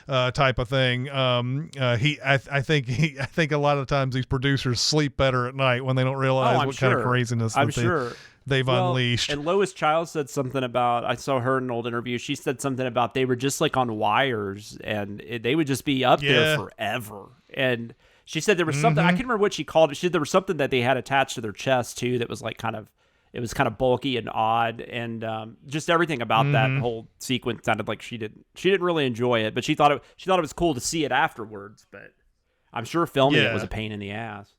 type of thing. I think a lot of times these producers sleep better at night when they don't realize what kind of craziness they've unleashed. And Lois Child said something about, I saw her in an old interview. She said something about they were just like on wires and they would just be up there forever. And she said there was something, I can't remember what she called it. She said there was something that they had attached to their chest too that was like it was kind of bulky and odd, and just everything about that whole sequence sounded like she didn't really enjoy it, but she thought it was cool to see it afterwards. But I'm sure filming it was a pain in the ass.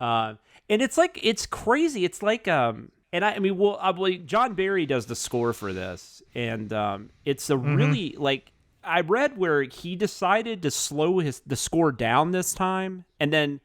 And it's crazy. It's like John Barry does the score for this, and it's a really like. I read where he decided to slow the score down this time, and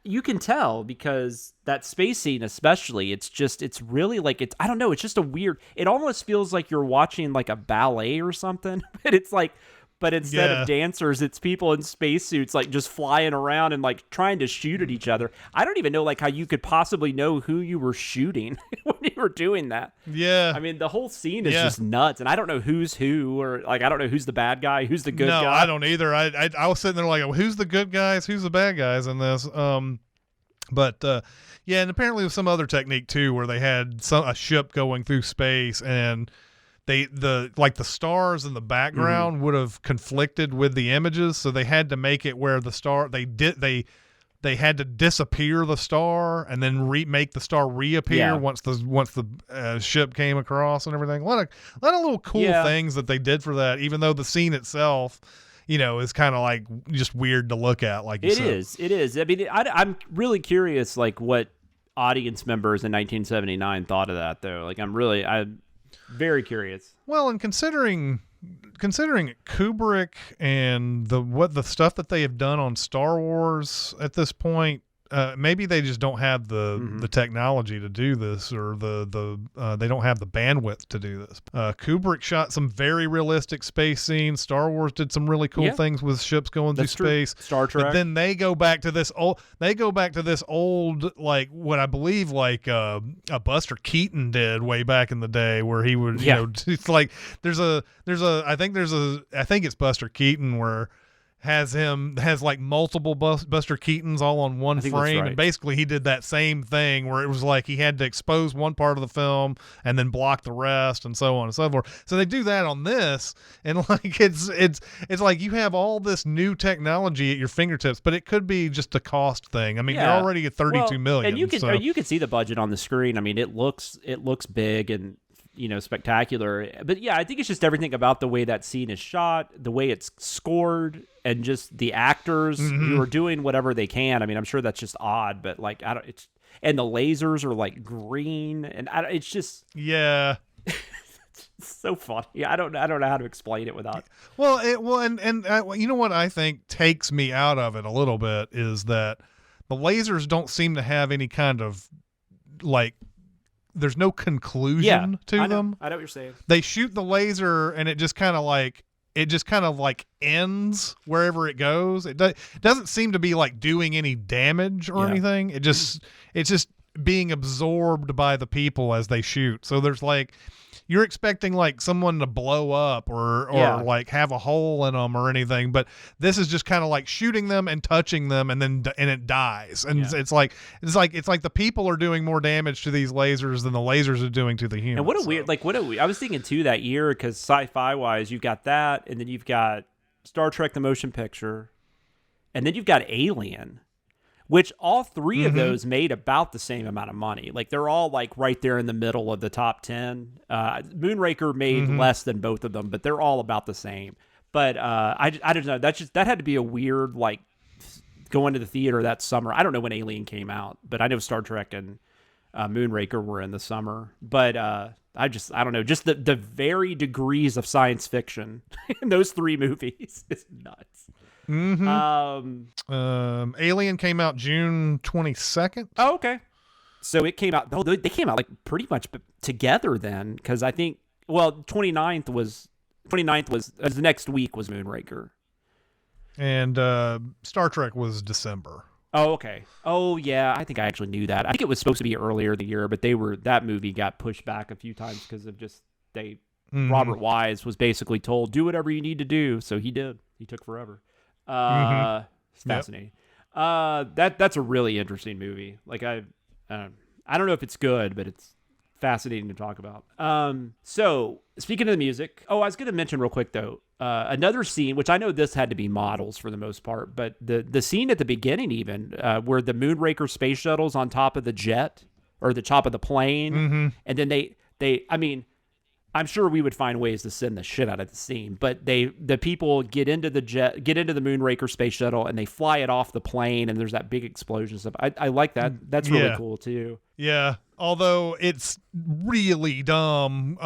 you can tell because that space scene especially, it's really like, I don't know, it's just it almost feels like you're watching like a ballet or something, but it's like, but instead of dancers, it's people in spacesuits like just flying around and like trying to shoot at each other. I don't even know like how you could possibly know who you were shooting when you were doing that. Yeah. I mean, the whole scene is just nuts, and I don't know who's who, or like I don't know who's the bad guy, who's the good guy. No, I don't either. I was sitting there like, who's the good guys, who's the bad guys in this? But and apparently with some other technique too, where they had a ship going through space and the stars in the background would have conflicted with the images, so they had to make it where the star they had to disappear the star and then make the star reappear once the ship came across and everything. A lot of little cool things that they did for that, even though the scene itself, is kind of like just weird to look at. Like you said. It is. I mean, I'm really curious, like what audience members in 1979 thought of that, though. Like I'm very curious. Well, and considering Kubrick and the stuff that they have done on Star Wars at this point, maybe they just don't have the technology to do this, or they don't have the bandwidth to do this. Kubrick shot some very realistic space scenes. Star Wars did some really cool things with ships going through space. Star Trek. But then they go back to this old like what I believe like a Buster Keaton did way back in the day, where he would it's like I think it's Buster Keaton where has like multiple Buster Keatons all on one frame, right. And basically he did that same thing where it was like he had to expose one part of the film and then block the rest, and so on and so forth. So they do that on this, and like it's like you have all this new technology at your fingertips, but it could be just a cost thing. I mean, you're already at $32 million, and you can see the budget on the screen. I mean, it looks big and spectacular. But yeah, I think it's just everything about the way that scene is shot, the way it's scored, and just the actors who are doing whatever they can. I mean, I'm sure that's just odd, but like and the lasers are like green, and it's just it's so funny. Yeah, I don't know how to explain it without. And you know what I think takes me out of it a little bit is that the lasers don't seem to have any kind of like. There's no conclusion to them. I know what you're saying. They shoot the laser and it just kind of like ends wherever it goes. It doesn't seem to be like doing any damage or anything. It's just being absorbed by the people as they shoot. So there's like, you're expecting like someone to blow up or like have a hole in them or anything, but this is just kind of like shooting them and touching them, and then it dies. And it's like the people are doing more damage to these lasers than the lasers are doing to the humans. And I was thinking too that year, because sci-fi wise, you've got that, and then you've got Star Trek the motion picture, and then you've got Alien, which all three of those made about the same amount of money. Like they're all like right there in the middle of the top 10. Moonraker made less than both of them, but they're all about the same. But I don't know. That had to be a weird like going to the theater that summer. I don't know when Alien came out, but I know Star Trek and Moonraker were in the summer. But I don't know, just the very degrees of science fiction in those three movies is nuts. Alien came out June 22nd. Oh, okay. So it came out. Oh, they came out like pretty much together then, because I think 29th was the next week was Moonraker, and Star Trek was December. Oh, okay. Oh, yeah. I think I actually knew that. I think it was supposed to be earlier in the year, but that movie got pushed back a few times because of just Robert Wise was basically told, do whatever you need to do. So he did. He took forever. It's fascinating. Yep. That's a really interesting movie. Like I don't know if it's good, but it's fascinating to talk about. So speaking of the music, I was going to mention real quick though, another scene, which I know this had to be models for the most part, but the scene at the beginning even, where the Moonraker space shuttle's on top of the jet or the top of the plane. And then I'm sure we would find ways to send the shit out of the scene, but the people get into the Moonraker space shuttle and they fly it off the plane, and there's that big explosion stuff. I like that. That's really cool too. Yeah. Although it's really dumb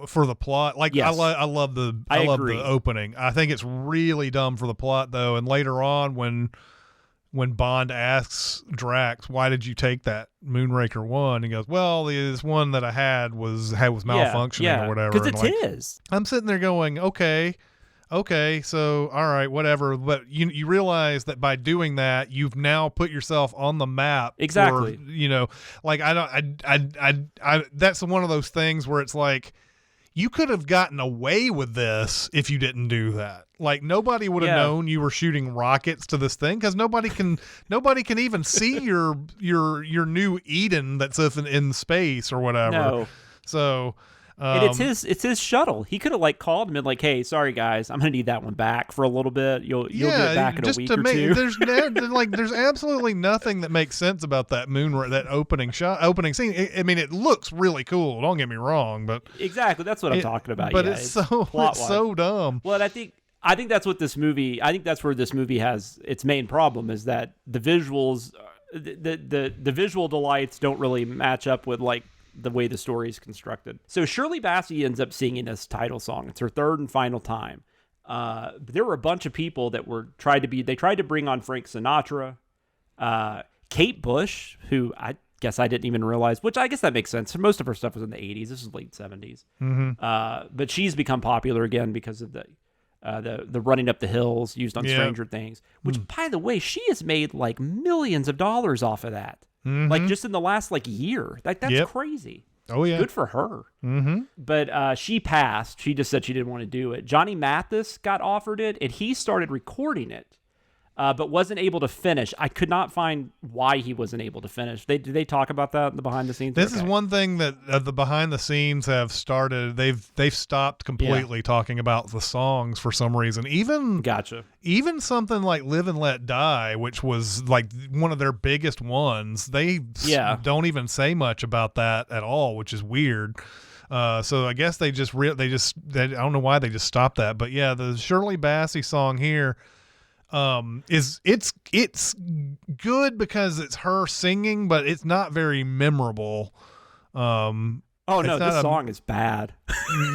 for the plot. Like yes. I love the opening. I think it's really dumb for the plot though. And later on when Bond asks Drax, why did you take that Moonraker one? He goes, well, this one that I had was malfunctioning or whatever. Because is. I'm sitting there going, okay, so all right, whatever. But you realize that by doing that, you've now put yourself on the map. Exactly. Like that's one of those things where it's like, you could have gotten away with this if you didn't do that. Like nobody would have known you were shooting rockets to this thing because nobody can even see your new Eden that's in space or whatever. No. So and it's his shuttle. He could have like called him and like, hey, sorry guys, I'm gonna need that one back for a little bit. You'll get it back in a week or two. There's absolutely nothing that makes sense about that opening scene. It looks really cool. Don't get me wrong, but exactly that's what I'm talking about. But it's so dumb. Well, I think that's what this movie. I think that's where this movie has its main problem is that the visuals, the visual delights don't really match up with like the way the story is constructed. So Shirley Bassey ends up singing this title song. It's her third and final time. There were a bunch of people that tried to bring on Frank Sinatra, Kate Bush, who I guess I didn't even realize, which I guess that makes sense. Most of her stuff was in the 80s. This is late 70s. But she's become popular again because of the Running Up the Hills used on Stranger Things, which by the way, she has made like millions of dollars off of that. Like just in the last like year. Like that's crazy. Oh yeah. Good for her. But she passed. She just said she didn't want to do it. Johnny Mathis got offered it and he started recording it. But wasn't able to finish. I could not find why he wasn't able to finish. Did they talk about that in the behind the scenes? This is one thing that the behind the scenes have started. They've stopped completely talking about the songs for some reason. Even something like "Live and Let Die," which was like one of their biggest ones. They don't even say much about that at all, which is weird. So I guess I don't know why they just stopped that. But yeah, the Shirley Bassey song here. It's good because it's her singing, but it's not very memorable. This song is bad.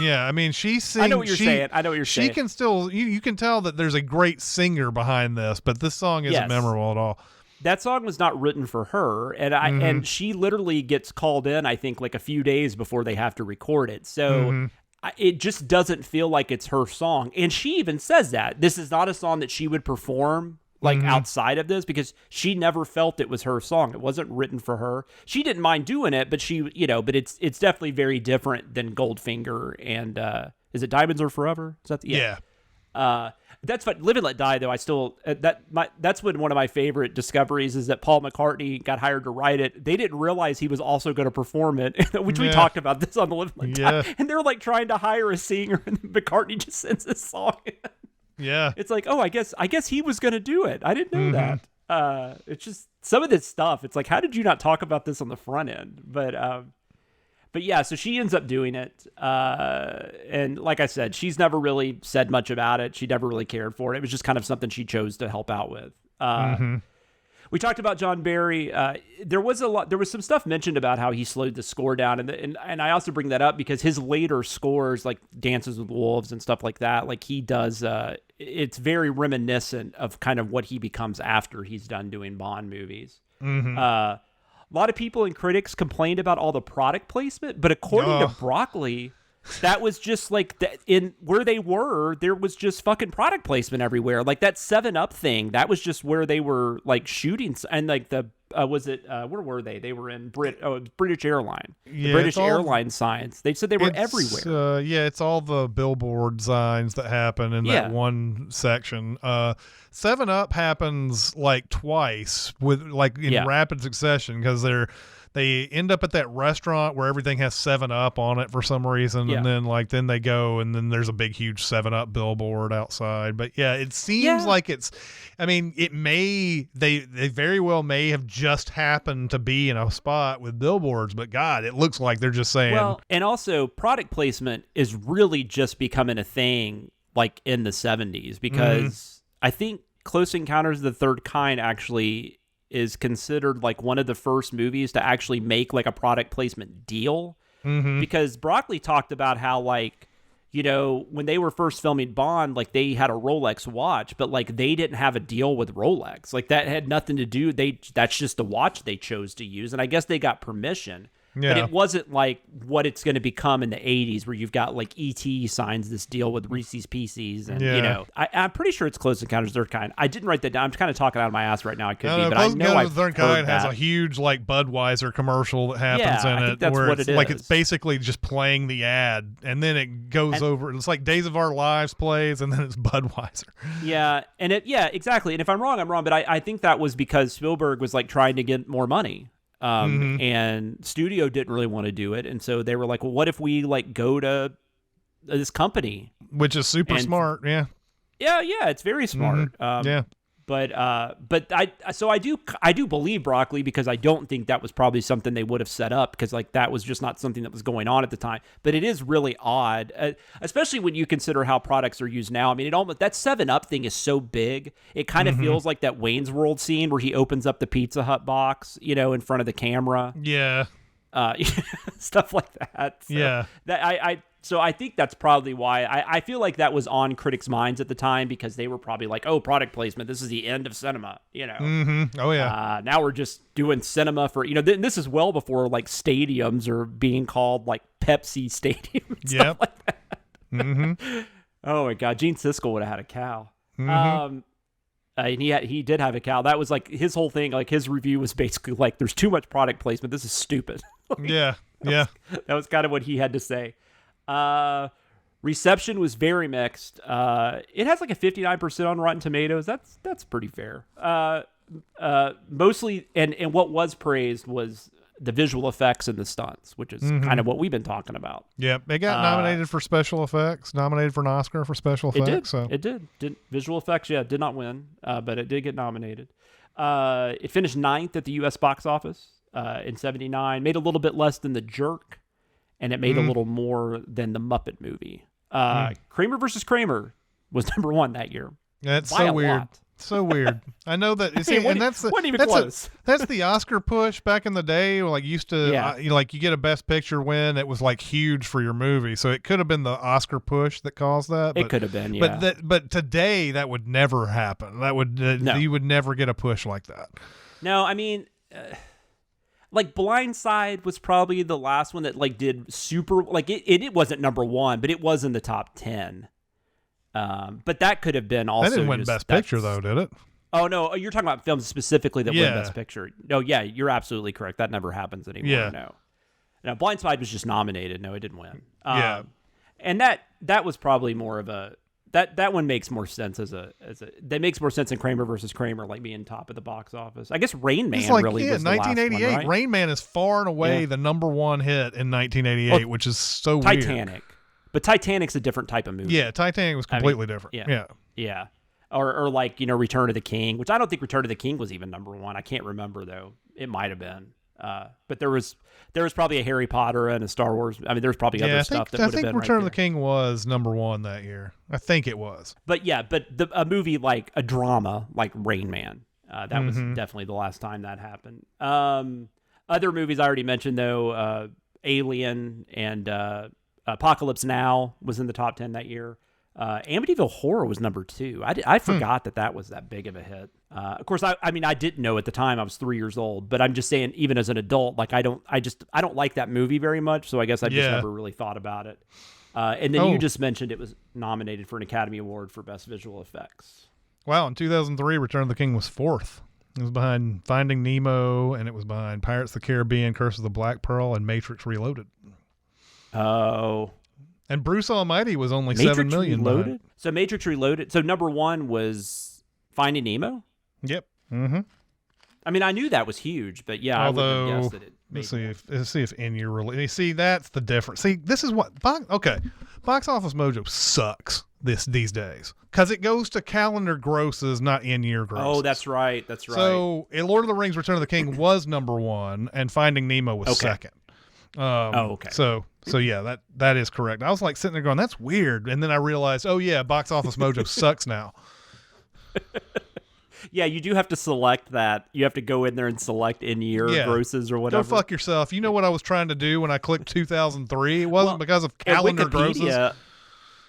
Yeah, I mean, she sings. I know what you're saying. She can still, you can tell that there's a great singer behind this, but this song isn't memorable at all. That song was not written for her, and she literally gets called in, I think, like a few days before they have to record it. So. It just doesn't feel like it's her song. And she even says that. This is not a song that she would perform like outside of this because she never felt it was her song. It wasn't written for her. She didn't mind doing it, but but it's definitely very different than Goldfinger and is it Diamonds Are Forever? Is that that's fun. Live and Let Die, though. I still that's when one of my favorite discoveries is that Paul McCartney got hired to write it. They didn't realize he was also going to perform it, which we talked about this on the Live and Let Die. And they're like trying to hire a singer, and McCartney just sends this song in. Yeah, it's like, I guess he was going to do it. I didn't know that. It's just some of this stuff. It's like, how did you not talk about this on the front end? But yeah, so she ends up doing it. And like I said, she's never really said much about it. She never really cared for it. It was just kind of something she chose to help out with. We talked about John Barry. There was some stuff mentioned about how he slowed the score down, and I also bring that up because his later scores, like Dances with Wolves and stuff like that, like he does, it's very reminiscent of kind of what he becomes after he's done doing Bond movies. Mm-hmm. A lot of people and critics complained about all the product placement, but according to Broccoli, that was just like in where they were, there was just fucking product placement everywhere. Like that 7-Up thing, that was just where they were like shooting. And like where were they? They were in British Airline. The British Airline signs. They said they were everywhere. It's all the billboard signs that happen in that one section. 7-Up happens like twice with like in rapid succession because they end up at that restaurant where everything has 7-Up on it for some reason. And then they go and then there's a big, huge 7-Up billboard outside. But yeah, it seems like they very well may have just happened to be in a spot with billboards, but God, it looks like they're just saying. Well, and also product placement is really just becoming a thing like in the 70s because I think Close Encounters of the Third Kind actually is considered like one of the first movies to actually make like a product placement deal because Broccoli talked about how like, you know, when they were first filming Bond, like they had a Rolex watch, but like they didn't have a deal with Rolex. Like that had nothing to do. That's just the watch they chose to use. And I guess they got permission. Yeah. But it wasn't like what it's going to become in the 80s where you've got like E.T. signs this deal with Reese's Pieces. And, you know, I'm pretty sure it's Close Encounters of the Third Kind. I didn't write that down. I'm kind of talking out of my ass right now. I could be, but I know I've Third Kind has a huge like Budweiser commercial that happens in I it. Think that's where what it's it is. Like it's basically just playing the ad and then it goes over. It's like Days of Our Lives plays and then it's Budweiser. Yeah. And exactly. And if I'm wrong, I'm wrong. But I think that was because Spielberg was like trying to get more money. And studio didn't really want to do it. And so they were like, well, what if we like go to this company? Which is super smart. Yeah. Yeah. It's very smart. But I do believe Broccoli because I don't think that was probably something they would have set up because like that was just not something that was going on at the time. But it is really odd, especially when you consider how products are used now. I mean, that 7-Up thing is so big. It kind of feels like that Wayne's World scene where he opens up the Pizza Hut box, you know, in front of the camera. Yeah. Stuff like that. So So I think that's probably why I feel like that was on critics' minds at the time because they were probably like, oh, product placement. This is the end of cinema, you know? Oh, yeah. Now we're just doing cinema for, you know, this is well before like stadiums are being called like Pepsi Stadium. Stuff like that. Oh, my God. Gene Siskel would have had a cow. And he did have a cow. That was like his whole thing. Like his review was basically like, there's too much product placement. This is stupid. That was kind of what he had to say. Reception was very mixed. It has like a 59% on Rotten Tomatoes. That's pretty fair. Mostly, and what was praised was the visual effects and the stunts, which is kind of what we've been talking about. Yeah, it got nominated for special effects, nominated for an Oscar for special effects. It did. Visual effects, did not win, but it did get nominated. It finished 9th at the U.S. box office in 79, made a little bit less than The Jerk, and it made a little more than The Muppet Movie. Kramer versus Kramer was number 1 that year. That's so weird. Lot. So weird. I know that. And wasn't even close. That's the Oscar push back in the day. Like used to, you get a Best Picture win. It was like huge for your movie. So it could have been the Oscar push that caused that. It could have been, yeah. But today that would never happen. That would you would never get a push like that. No, I mean. Like Blindside was probably the last one that like did super like it wasn't number 1, but it was in the top 10. But that could have been also. That didn't win Best Picture though, did it? Oh no, you're talking about films specifically that win Best Picture. No, you're absolutely correct. That never happens anymore. Yeah. No, Blindside was just nominated. No, it didn't win. And that was probably more of a. That one makes more sense that makes more sense than Kramer versus Kramer, like being top of the box office. I guess Rain Man really was the 1988. Last one, right? Rain Man is far and away the number 1 hit in 1988, which is so weird. Titanic, but Titanic's a different type of movie. Yeah, Titanic was completely different. Yeah. Or like Return of the King, which I don't think Return of the King was even number 1. I can't remember though. It might have been. But there was probably a Harry Potter and a Star Wars. I mean, there's probably other stuff that would have been. I think Return of the King was number 1 that year. I think it was. But a movie like a drama like Rain Man That was definitely the last time that happened. Other movies I already mentioned, though, Alien and Apocalypse Now was in the top 10 that year. Amityville Horror was number 2. I forgot that was that big of a hit. Of course, I mean, I didn't know at the time. I was 3 years old, but I'm just saying, even as an adult, like I don't like that movie very much. So I guess I just never really thought about it. And then you just mentioned it was nominated for an Academy Award for Best Visual Effects. Wow, in 2003, Return of the King was 4th. It was behind Finding Nemo, and it was behind Pirates of the Caribbean, Curse of the Black Pearl, and Matrix Reloaded. Oh. And Bruce Almighty was only Matrix 7 million Reloaded? behind. So Matrix Reloaded. So number 1 was Finding Nemo? Yep. Mm-hmm. I mean, I knew that was huge, but yeah, Although, I wouldn't have guessed that it let's see if in-year release. See, that's the difference. See, this is what Box Office Mojo sucks these days because it goes to calendar grosses, not in-year grosses. Oh, that's right. So, Lord of the Rings: Return of the King was number 1, and Finding Nemo was second. Okay. So yeah, that is correct. I was like sitting there going, "That's weird," and then I realized, oh yeah, Box Office Mojo sucks now. Yeah, you do have to select that. You have to go in there and select in-year grosses or whatever. Go fuck yourself. You know what I was trying to do when I clicked 2003? It wasn't because of calendar grosses.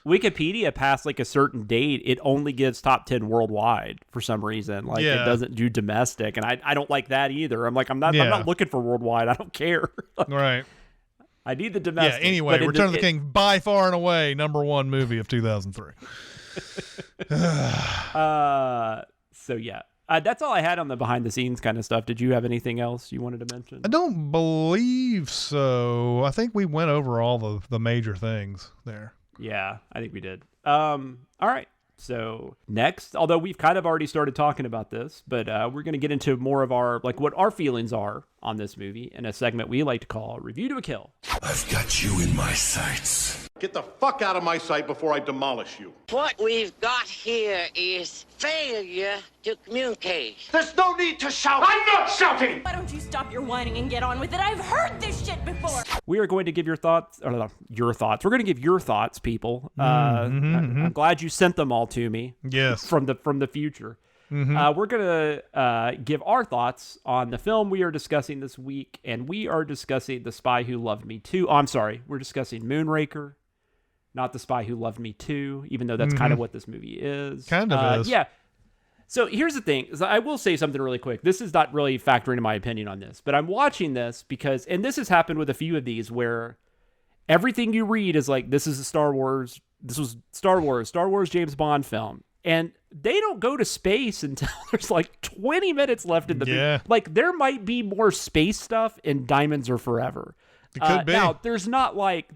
Wikipedia past like a certain date, it only gives top 10 worldwide for some reason. Like it doesn't do domestic, and I don't like that either. I'm like, I'm not looking for worldwide. I don't care. Right. I need the domestic. Yeah. Anyway, Return of the King by far and away number 1 movie of 2003. So yeah, that's all I had on the behind the scenes kind of stuff. Did you have anything else you wanted to mention? I don't believe so. I think we went over all the major things there. Yeah, I think we did. All right. So next, although we've kind of already started talking about this, but we're going to get into more of our, like what our feelings are on this movie in a segment we like to call Review to a Kill. I've got you in my sights. Get the fuck out of my sight before I demolish you. What we've got here is failure to communicate. There's no need to shout. I'm not shouting. Why don't you stop your whining and get on with it? I've heard this shit before. We are going to give your thoughts. We're going to give your thoughts, people. I'm glad you sent them all to me. Yes. From the future. We're going to give our thoughts on the film we are discussing this week, and we are discussing The Spy Who Loved Me 2. Oh, I'm sorry. We're discussing Moonraker, not The Spy Who Loved Me 2, even though that's kind of what this movie is. Kind of is. Yeah. So here's the thing. I will say something really quick. This is not really factoring in my opinion on this, but I'm watching this because, and this has happened with a few of these where everything you read is like, this is a Star Wars James Bond film. And they don't go to space until there's like 20 minutes left in the movie. Like there might be more space stuff in Diamonds Are Forever. It could be. Now there's not like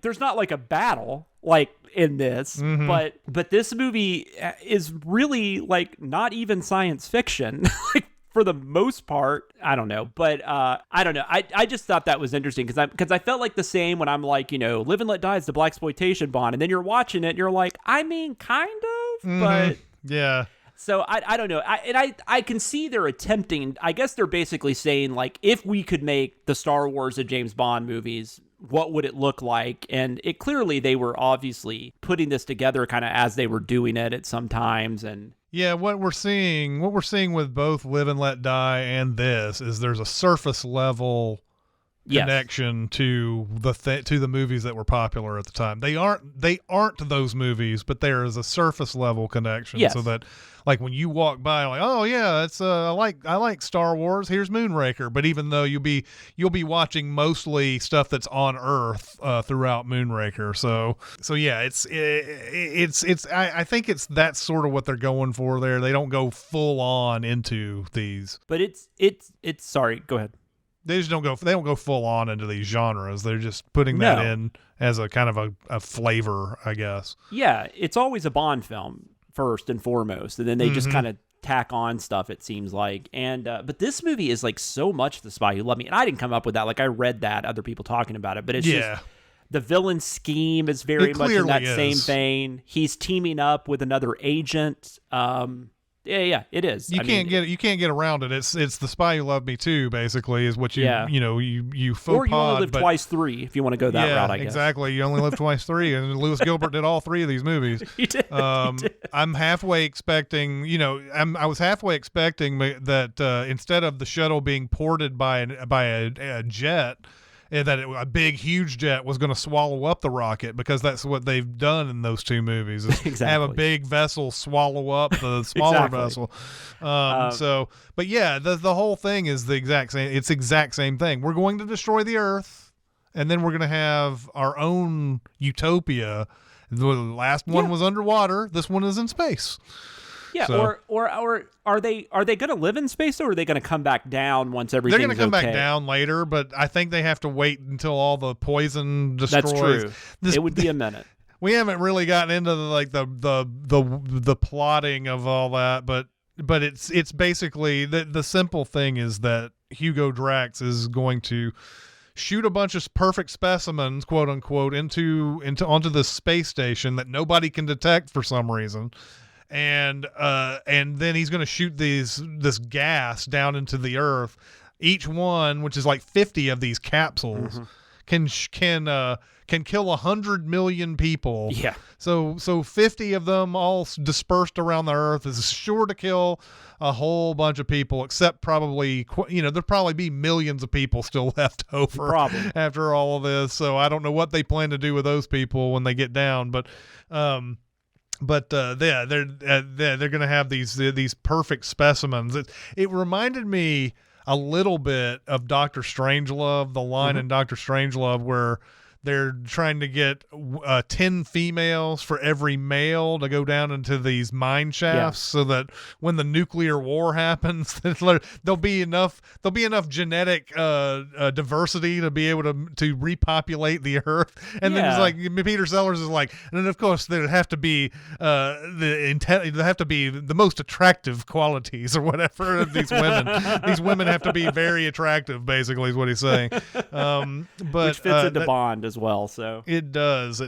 a battle like in this, but this movie is really like not even science fiction. Like for the most part, I don't know, but I don't know. I just thought that was interesting because I felt like the same when I'm like, Live and Let Die is the blaxploitation Bond, and then you're watching it and you're like, I mean, kind of, but yeah. So I don't know. I can see they're attempting. I guess they're basically saying like, if we could make the Star Wars of James Bond movies, what would it look like? And it clearly they were obviously putting this together kind of as they were doing it at some times. And yeah, what we're seeing with both Live and Let Die and this is there's a surface level connection to the movies that were popular at the time. They aren't those movies, but there is a surface level connection. Yes. So that like when you walk by, like, oh yeah, it's I like Star Wars. Here's Moonraker. But even though you'll be watching mostly stuff that's on Earth throughout Moonraker. So yeah, it's I think that's sort of what they're going for there. They don't go full on into these. But it's sorry, go ahead. They don't go full on into these genres. They're just putting that in as a kind of a flavor, I guess. Yeah, it's always a Bond film first and foremost, and then they just kind of tack on stuff, it seems like. And but this movie is like so much The Spy Who Loved Me, and I didn't come up with that. Like I read that, other people talking about it, but it's just the villain scheme is very much in that same vein. He's teaming up with another agent. Yeah, it is. You can't get around it. It's The Spy Who Loved Me Too, basically, is what you faux or you pod, only live twice 3 if you want to go that route. I guess exactly. You only live twice 3, and Lewis Gilbert did all 3 of these movies. He did. I'm halfway expecting. I was halfway expecting that instead of the shuttle being ported by a jet, that a big, huge jet was going to swallow up the rocket, because that's what they've done in those 2 movies. Is Exactly. Have a big vessel swallow up the smaller vessel. But yeah, the whole thing is the exact same. It's the exact same thing. We're going to destroy the Earth, and then we're going to have our own utopia. The last one was underwater. This one is in space. Yeah, so, or are they going to live in space, or are they going to come back down once everything's They're going to come okay? back down later, but I think they have to wait until all the poison destroys. That's true. It would be a minute. We haven't really gotten into the plotting of all that, but it's basically the simple thing is that Hugo Drax is going to shoot a bunch of perfect specimens, quote unquote, onto this space station that nobody can detect for some reason. And then he's going to shoot this gas down into the Earth. Each one, which is like 50 of these capsules, can kill 100 million people. Yeah. So 50 of them all dispersed around the Earth is sure to kill a whole bunch of people, except probably, there'll probably be millions of people still left over after all of this. So I don't know what they plan to do with those people when they get down, but they're going to have these perfect specimens. It reminded me a little bit of Dr. Strangelove, the line in Dr. Strangelove where they're trying to get 10 females for every male to go down into these mine shafts, so that when the nuclear war happens, there'll be enough genetic diversity to be able to repopulate the Earth. And then it's like Peter Sellers is like, and then of course there'd have to be the most attractive qualities or whatever of these women. These women have to be very attractive, basically, is what he's saying. But which fits into Bond as well. So it does.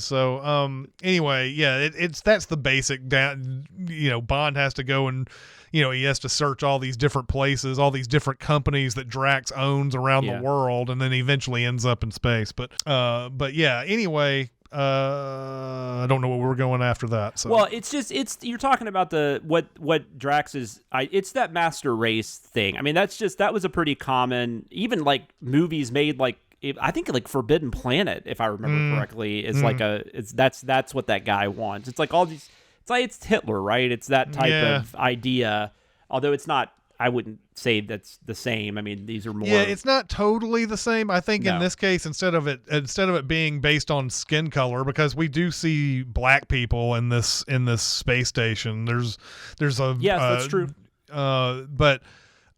So anyway, that's the basic Bond has to go and he has to search all these different places, all these different companies that Drax owns around the world, and then he eventually ends up in space. But yeah, anyway, I don't know what we're going after that. So. Well, you're talking about what Drax is. It's that master race thing. I mean, that was a pretty common, even like movies made like. I think like Forbidden Planet, if I remember correctly, is that's what that guy wants. It's like all these. It's Hitler, right? It's that type of idea. Although it's not. I wouldn't say that's the same. I mean, these are more. Yeah, it's not totally the same. I think in this case, instead of it being based on skin color, because we do see black people in this space station. There's a that's true. But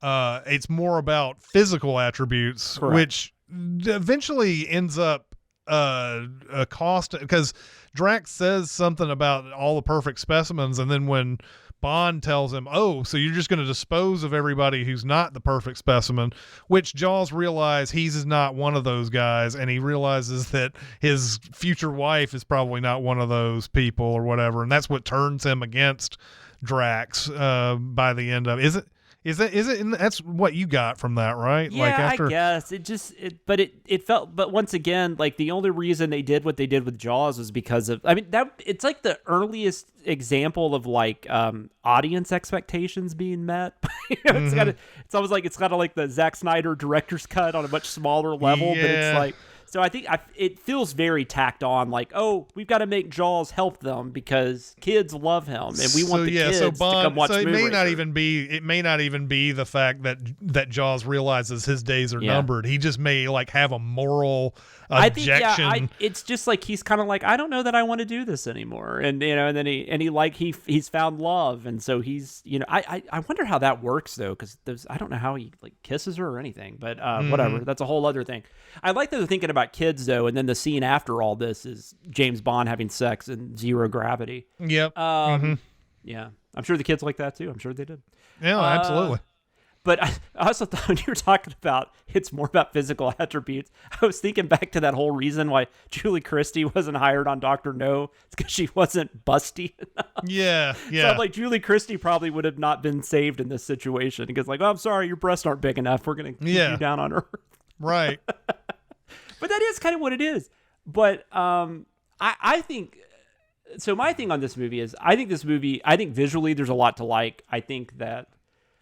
it's more about physical attributes, correct. Which eventually ends up a cost, because Drax says something about all the perfect specimens, and then when Bond tells him, oh, so you're just going to dispose of everybody who's not the perfect specimen, which Jaws realizes he's not one of those guys, and he realizes that his future wife is probably not one of those people or whatever, and that's what turns him against Drax by the end of it. Is it? That's what you got from that, right? Yeah, like after... I guess it felt. But once again, like the only reason they did what they did with Jaws was because of. I mean, it's like the earliest example of like audience expectations being met. It's almost like it's kind of like the Zack Snyder director's cut on a much smaller level, but it's like. So I think it feels very tacked on, like, oh, we've got to make Jaws help them because kids love him, and we want the kids to come watch Moonraker. It may not even be the fact that Jaws realizes his days are numbered. He just may like have a moral objection. It's just like he's kind of like, I don't know that I want to do this anymore, and and then he's found love, and so he's I wonder how that works though, because I don't know how he like kisses her or anything, but whatever, that's a whole other thing. I like that they're thinking about kids though, and then the scene after all this is James Bond having sex in zero gravity. Yep. Yeah, I'm sure the kids like that too. I'm sure they did. Yeah, absolutely. But I also thought when you were talking about it's more about physical attributes, I was thinking back to that whole reason why Julie Christie wasn't hired on Dr. No. It's because she wasn't busty enough. Yeah. So I'm like, Julie Christie probably would have not been saved in this situation because like, oh, I'm sorry, your breasts aren't big enough. We're going to keep you down on Earth. Right. But that is kind of what it is. But I think, so my thing on this movie is, I think visually there's a lot to like. I think that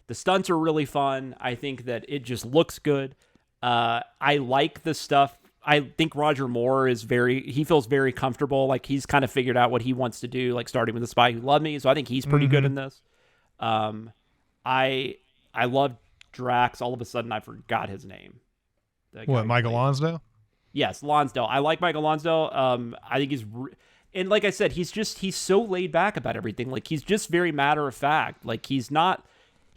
the stunts are really fun. I think that it just looks good. I like the stuff. I think Roger Moore he feels very comfortable. Like he's kind of figured out what he wants to do, like starting with The Spy Who Loved Me. So I think he's pretty good in this. I love Drax. All of a sudden I forgot his name. What, Michael Lonsdale? Yes, Lonsdale. I like Michael Lonsdale. I think and like I said, he's so laid back about everything. Like he's just very matter of fact. Like he's not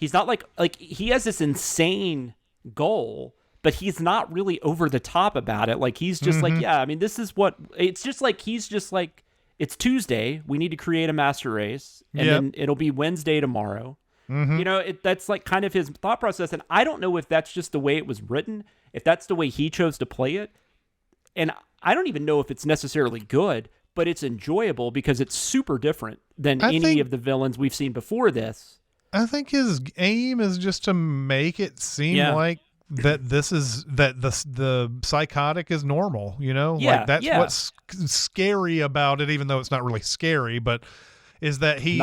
like he has this insane goal, but he's not really over the top about it. Like he's just like, yeah, I mean, this is what it's just like. He's just like, it's Tuesday. We need to create a master race, and then it'll be Wednesday tomorrow. You know, that's like kind of his thought process. And I don't know if that's just the way it was written, if that's the way he chose to play it. And I don't even know if it's necessarily good, but it's enjoyable because it's super different than any of the villains we've seen before this. I think his aim is just to make it seem like that the psychotic is normal, you know? Yeah, like that's what's scary about it, even though it's not really scary, but is that he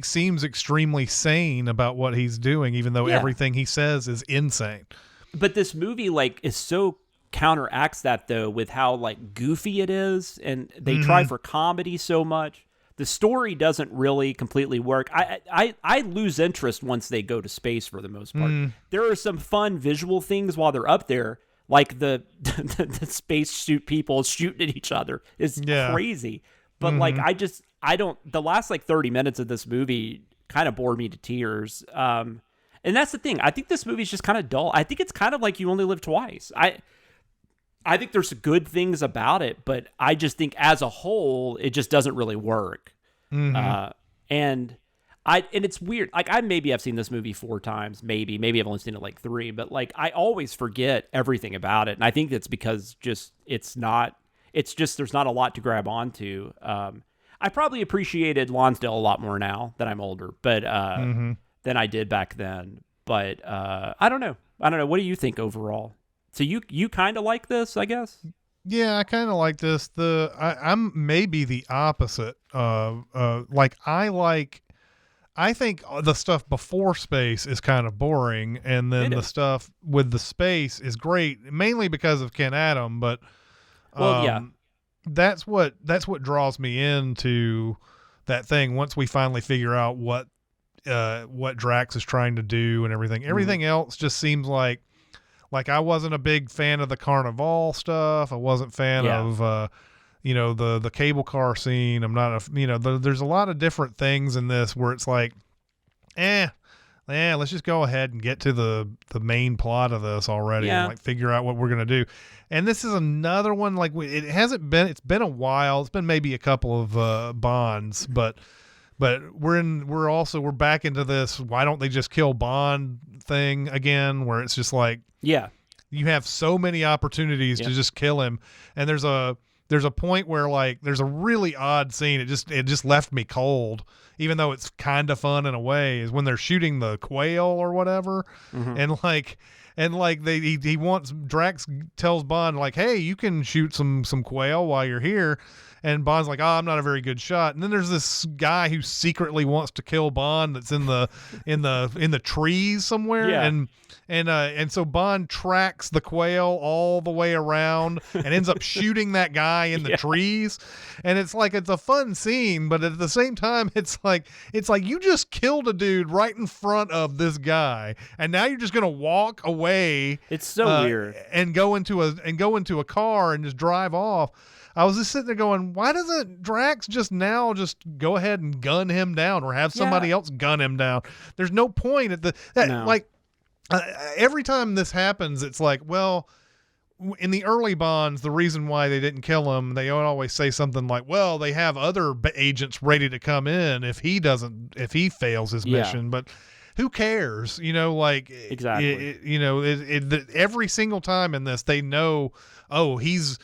seems extremely sane about what he's doing, even though everything he says is insane. But this movie like is so counteracts that though with how like goofy it is, and they try for comedy so much. The story doesn't really completely work. I lose interest once they go to space for the most part. There are some fun visual things while they're up there, like the spacesuit people shooting at each other is crazy. But like the last like 30 minutes of this movie kind of bored me to tears. And that's the thing. I think this movie's just kind of dull. I think it's kind of like You Only Live Twice. I think there's good things about it, but I just think as a whole, it just doesn't really work. And it's weird. Like I've seen this movie 4 times, maybe I've only seen it like 3, but like I always forget everything about it. And I think that's because there's not a lot to grab onto. I probably appreciated Lonsdale a lot more now that I'm older, but than I did back then. But I don't know. What do you think overall? So you kind of like this, I guess? Yeah, I kind of like this. I'm maybe the opposite. I think the stuff before space is kind of boring, and then the stuff with the space is great, mainly because of Ken Adam. But that's what draws me into that thing. Once we finally figure out what Drax is trying to do and everything, everything else just seems like I wasn't a big fan of the Carnival stuff. I wasn't a fan of, the cable car scene. I'm not there's a lot of different things in this where it's like, let's just go ahead and get to the main plot of this already and like figure out what we're going to do. And this is another one, like it's been a while. It's been maybe a couple of Bonds, but we're back into this why don't they just kill Bond thing again, where it's just like, you have so many opportunities to just kill him, and there's a point where like there's a really odd scene. It just left me cold, even though it's kind of fun in a way. Is when they're shooting the quail or whatever, and he wants Drax tells Bond like, hey, you can shoot some quail while you're here. And Bond's like, I'm not a very good shot. And then there's this guy who secretly wants to kill Bond that's in the trees somewhere. Yeah. And so Bond tracks the quail all the way around and ends up shooting that guy in the trees. And it's a fun scene, but at the same time, it's like you just killed a dude right in front of this guy, and now you're just gonna walk away. It's so weird. And go into a car and just drive off. I was just sitting there going, why doesn't Drax just go ahead and gun him down, or have somebody else gun him down? There's no point at every time this happens, it's like, well, in the early Bonds, the reason why they didn't kill him, they always say something like, well, they have other agents ready to come in if he fails his mission. But who cares? You know, like Exactly. every single time in this, they know, oh, he's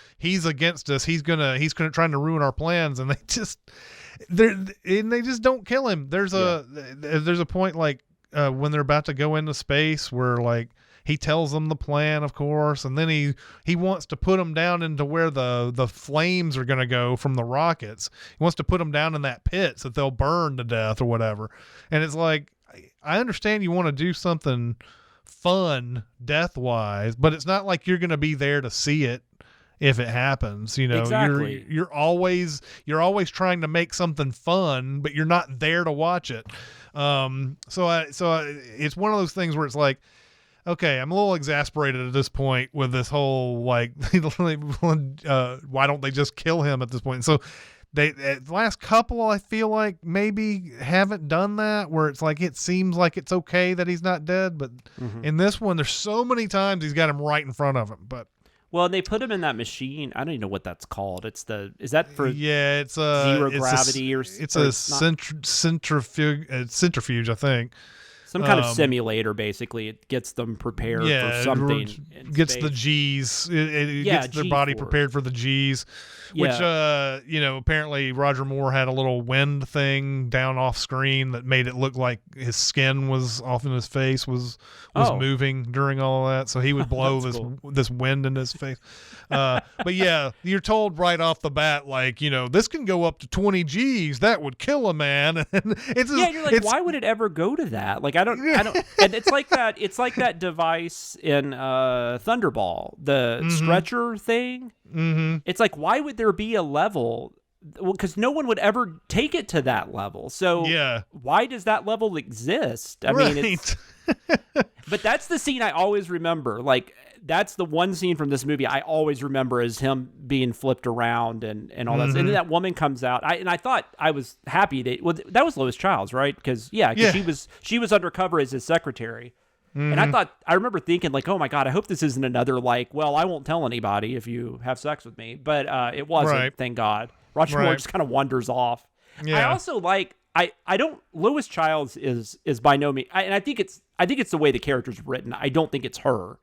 against us. He's gonna trying to ruin our plans, and they just don't kill him. There's a point like when they're about to go into space where like he tells them the plan, of course, and then he wants to put them down into where the flames are going to go from the rockets. He wants to put them down in that pit so that they'll burn to death or whatever. And it's like, I understand you want to do something fun death-wise, but it's not like you're going to be there to see it if it happens. You know, Exactly. you're always trying to make something fun, but you're not there to watch it. So it's one of those things where it's like, okay, I'm a little exasperated at this point with this whole, like, why don't they just kill him at this point? And so the last couple, I feel like maybe haven't done that, where it's like, it seems like it's okay that he's not dead. But in this one, there's so many times he's got him right in front of him. But Well, they put him in that machine. I don't even know what that's called. Is that for it's zero gravity or it's a centrifuge, I think. Some kind of simulator, basically. It gets them prepared for something. Gets the G's. It gets their body prepared for the G's, which, apparently Roger Moore had a little wind thing down off screen that made it look like his skin was off in his face, was moving during all of that. So he would blow this wind in his face. But yeah, you're told right off the bat, like, this can go up to 20 G's. That would kill a man. And you're like, why would it ever go to that? Like, I don't, and it's like that device in Thunderball, the stretcher thing. Mm-hmm. It's like, why would there be a level? Well, because no one would ever take it to that level. So why does that level exist? I mean, but that's the scene I always remember. Like, that's the one scene from this movie I always remember is him being flipped around and all that. And then that woman comes out. I thought, I was happy that was Lois Childs, right? Because she was undercover as his secretary. And I remember thinking, like, oh my God, I hope this isn't another, like, well, I won't tell anybody if you have sex with me. But it wasn't, thank God. Roger Moore just kind of wanders off. Yeah. I also like, Lois Childs is by no means, and I think it's the way the character's written. I don't think it's her.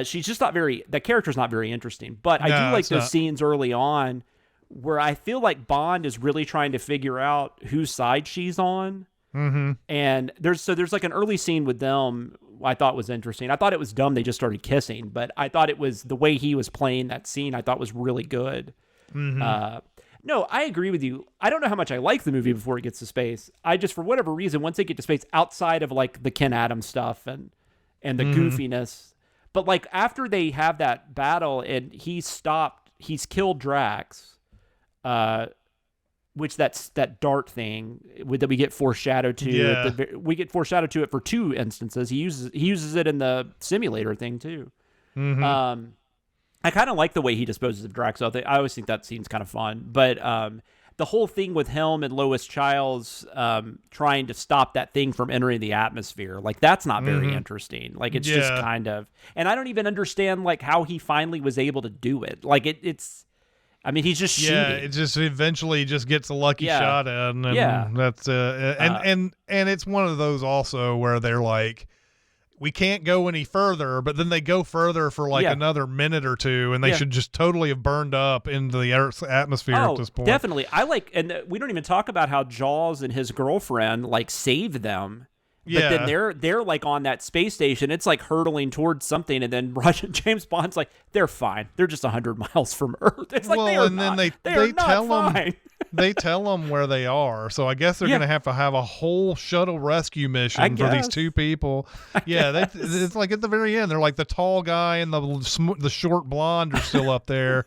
She's just the character's not very interesting, but I do like those scenes early on where I feel like Bond is really trying to figure out whose side she's on. Mm-hmm. And there's like an early scene with them I thought was interesting. I thought it was dumb they just started kissing, but I thought it was the way he was playing that scene I thought was really good. Mm-hmm. No, I agree with you. I don't know how much I like the movie before it gets to space. I just, for whatever reason, once they get to space, outside of like the Ken Adams stuff and the goofiness, but like after they have that battle and he's killed Drax, which that's that dart thing that we get foreshadowed to. Yeah. We get foreshadowed to it for two instances. He uses it in the simulator thing too. Mm-hmm. I kind of like the way he disposes of Drax. I always think that scene's kind of fun. But the whole thing with him and Lois Childs trying to stop that thing from entering the atmosphere, like that's not very interesting. Like it's just kind of, and I don't even understand like how he finally was able to do it. Like it's. I mean, he's just shooting. Yeah, it just eventually just gets a lucky shot in, and that's and it's one of those also where they're like, we can't go any further, but then they go further for like another minute or two, and they should just totally have burned up into the Earth's atmosphere at this point. Definitely. And we don't even talk about how Jaws and his girlfriend like saved them. But then they're like on that space station. It's like hurtling towards something, and then James Bond's like, they're fine. They're just 100 miles from Earth. It's like they tell them where they are. So I guess they're going to have a whole shuttle rescue mission for these two people. It's like at the very end, they're like the tall guy and the short blonde are still up there,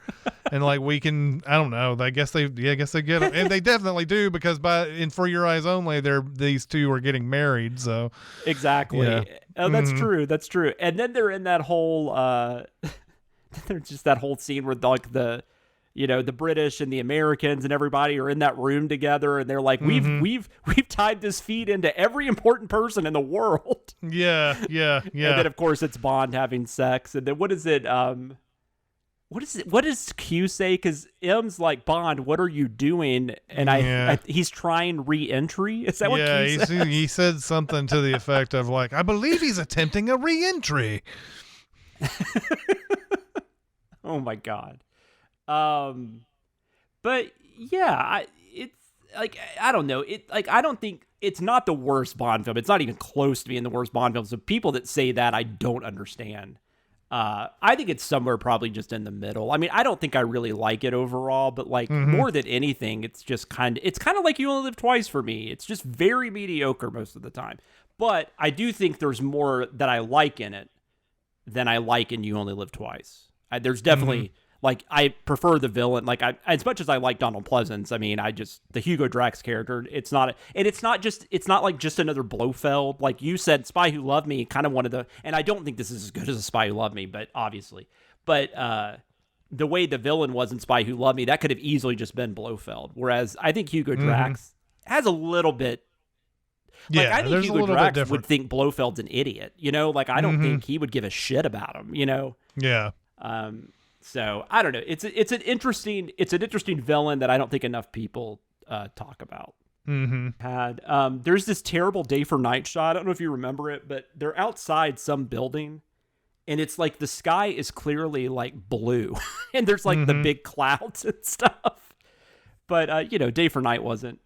and like we can, I don't know. I guess they get them, and they definitely do because in For Your Eyes Only, these two are getting married. So exactly. Yeah. Oh, that's true. That's true. And then they're in that whole there's just that whole scene where like the British and the Americans and everybody are in that room together, and they're like, we've tied this feed into every important person in the world. Yeah. And then of course it's Bond having sex, and then what is it? what is it? What does Q say? Because M's like, Bond, what are you doing? And he's trying re-entry. Is that what Q says? He said something to the effect of like, I believe he's attempting a re-entry. Oh my God. But yeah, it's like, I don't know. I don't think it's not the worst Bond film. It's not even close to being the worst Bond film. So people that say that, I don't understand. I think it's somewhere probably just in the middle. I mean, I don't think I really like it overall, but like more than anything, it's just kind of like You Only Live Twice for me. It's just very mediocre most of the time. But I do think there's more that I like in it than I like in You Only Live Twice. There's definitely like, I prefer the villain. Like, as much as I like Donald Pleasance, I mean, the Hugo Drax character, it's not like just another Blofeld. Like you said, Spy Who Loved Me, kind of one of the, and I don't think this is as good as a Spy Who Loved Me, but obviously, the way the villain was in Spy Who Loved Me, that could have easily just been Blofeld. Whereas I think Hugo Drax has a little bit, like, I think Hugo Drax would think Blofeld's an idiot, you know, like, I don't think he would give a shit about him, you know? Yeah. So I don't know. It's an interesting villain that I don't think enough people talk about. There's this terrible day for night shot. I don't know if you remember it, but they're outside some building, and it's like the sky is clearly like blue, and there's like the big clouds and stuff. But day for night wasn't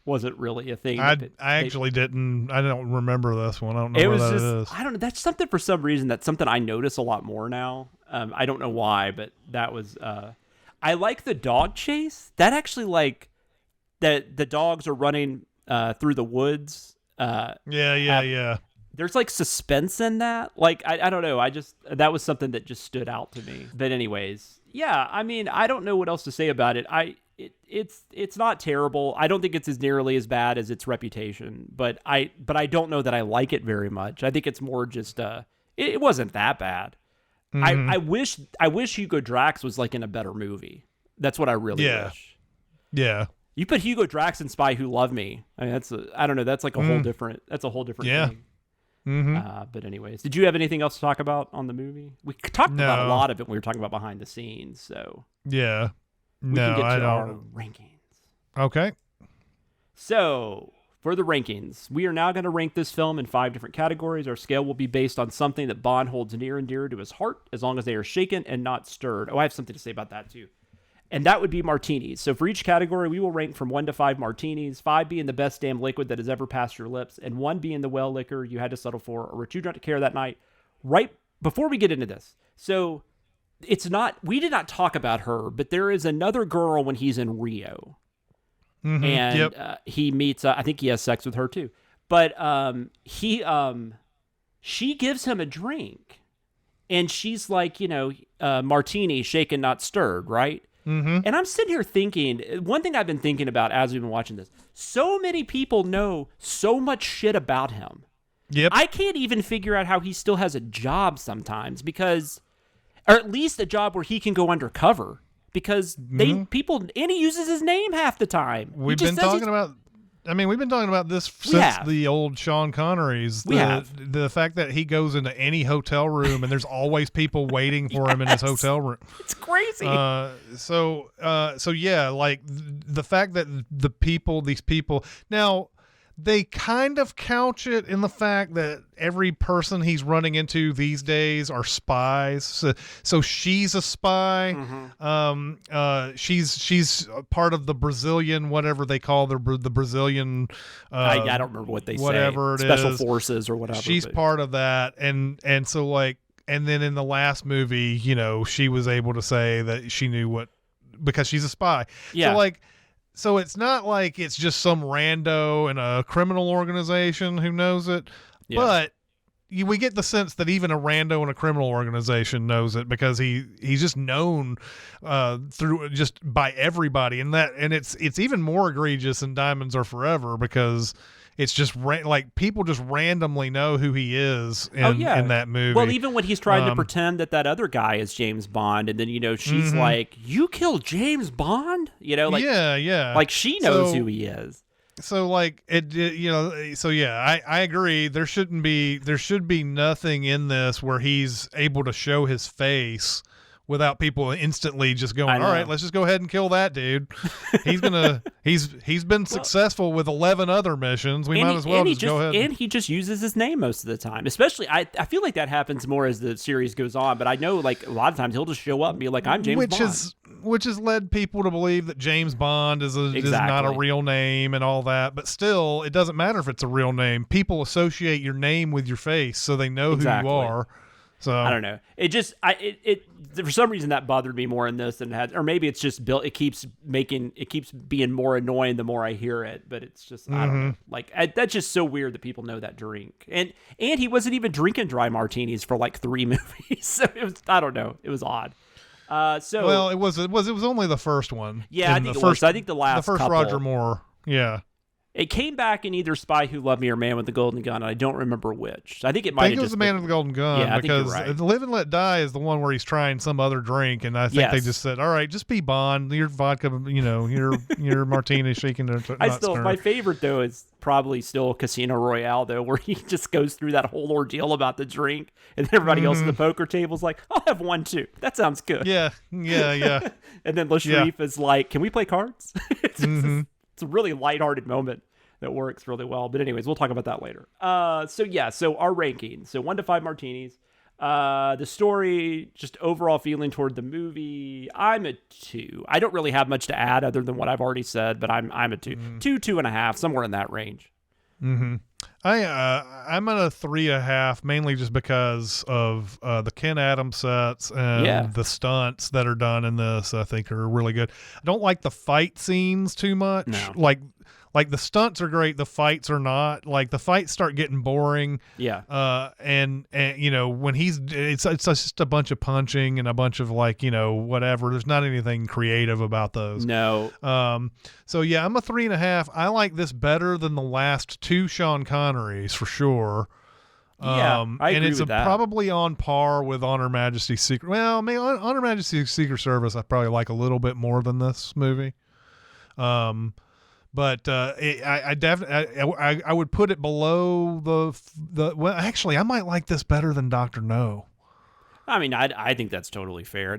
really a thing. I don't remember this one. I don't know what that is. I don't know. That's something, for some reason, that's something I notice a lot more now. I don't know why, but that was, I like the dog chase. That actually, like, that the dogs are running through the woods. Yeah. There's like suspense in that. Like, I don't know. That was something that just stood out to me. But anyways, yeah, I mean, I don't know what else to say about it. It's not terrible. I don't think it's as nearly as bad as its reputation, but I don't know that I like it very much. I think it's more just it wasn't that bad. I wish Hugo Drax was like in a better movie. That's what I really wish. Yeah. You put Hugo Drax in Spy Who Loved Me. I mean, I don't know. That's like a whole different thing. But anyways, did you have anything else to talk about on the movie? We talked about a lot of it when we were talking about behind the scenes. So yeah. We can get to our rankings. Okay. So, for the rankings, we are now going to rank this film in 5 different categories. Our scale will be based on something that Bond holds near and dear to his heart, as long as they are shaken and not stirred. Oh, I have something to say about that, too. And that would be martinis. So, for each category, we will rank from 1 to 5 martinis, 5 being the best damn liquid that has ever passed your lips, and 1 being the well liquor you had to settle for or were too drunk to care that night. Right before we get into this. So, we did not talk about her, but there is another girl when he's in Rio. And he meets, I think he has sex with her too. But she gives him a drink, and she's like, martini, shaken, not stirred, right? And I'm sitting here thinking, one thing I've been thinking about as we've been watching this, so many people know so much shit about him. Yep. I can't even figure out how he still has a job sometimes, because... or at least a job where he can go undercover, because people, and he uses his name half the time. We've been talking about this since the old Sean Connery's. The fact that he goes into any hotel room and there's always people waiting for him in his hotel room. It's crazy. So yeah, like the fact that these people now, they kind of couch it in the fact that every person he's running into these days are spies. So she's a spy. She's part of the Brazilian, whatever they call the Brazilian. I don't remember what they whatever say. It Special is. Forces or whatever. She's part of that, and so like, and then in the last movie, she was able to say that she knew because she's a spy. Yeah. So like. So it's not like it's just some rando in a criminal organization who knows it, but we get the sense that even a rando in a criminal organization knows it, because he's just known through just by everybody, and it's even more egregious in Diamonds Are Forever, because it's just like people just randomly know who he is in that movie. Well, even when he's trying to pretend that other guy is James Bond, and then she's like, "You killed James Bond?" Like like she knows who he is. So like so yeah, I agree. There should be nothing in this where he's able to show his face without people instantly just going, I know. all right, let's just go ahead and kill that dude. He's been successful with 11 other missions. We might as well just go ahead. And he just uses his name most of the time. Especially, I feel like that happens more as the series goes on. But I know, like, a lot of times he'll just show up and be like, I'm James Bond. Which has led people to believe that James Bond is not a real name and all that. But still, it doesn't matter if it's a real name. People associate your name with your face, so they know who you are. So I don't know. It just for some reason that bothered me more in this than it had, or maybe it's just built. It keeps being more annoying the more I hear it. But it's just I don't know. Like that's just so weird that people know that drink. And he wasn't even drinking dry martinis for like 3 movies. So it was, I don't know. It was odd. Well, it was only the first one. Yeah, I think it was. I think the first couple, Roger Moore. Yeah. It came back in either Spy Who Loved Me or Man with the Golden Gun, and I don't remember which. I think it might have just was the Man with the Golden Gun, yeah, because I think you're right. Live and Let Die is the one where he's trying some other drink, and I think they just said, all right, just be Bond. Your vodka, your martini shaking. My favorite, though, is probably still Casino Royale, though, where he just goes through that whole ordeal about the drink, and then everybody else at the poker table's like, I'll have one, too. That sounds good. Yeah. And then LaSharif is like, can we play cards? It's a really lighthearted moment that works really well. But anyways, we'll talk about that later. So our ranking. So 1 to 5 martinis. The story, just overall feeling toward the movie, I'm a 2. I don't really have much to add other than what I've already said, but I'm a 2. 2.5, somewhere in that range. Mm-hmm. I'm at a 3.5, mainly just because of the Ken Adams sets and the stunts that are done in this. I think are really good. I don't like the fight scenes too much. No. Like the stunts are great, the fights are not. Like the fights start getting boring. Yeah. And when it's just a bunch of punching and a bunch of whatever. There's not anything creative about those. No. So yeah, I'm a 3.5. I like this better than the last 2 Sean Connerys for sure. Yeah, I agree and it's with that. Probably on par with Honor Majesty's Secret. Well, maybe Honor Majesty's Secret Service I probably like a little bit more than this movie. But I definitely I would put it below the. Well, actually, I might like this better than Dr. No. I mean, I think that's totally fair.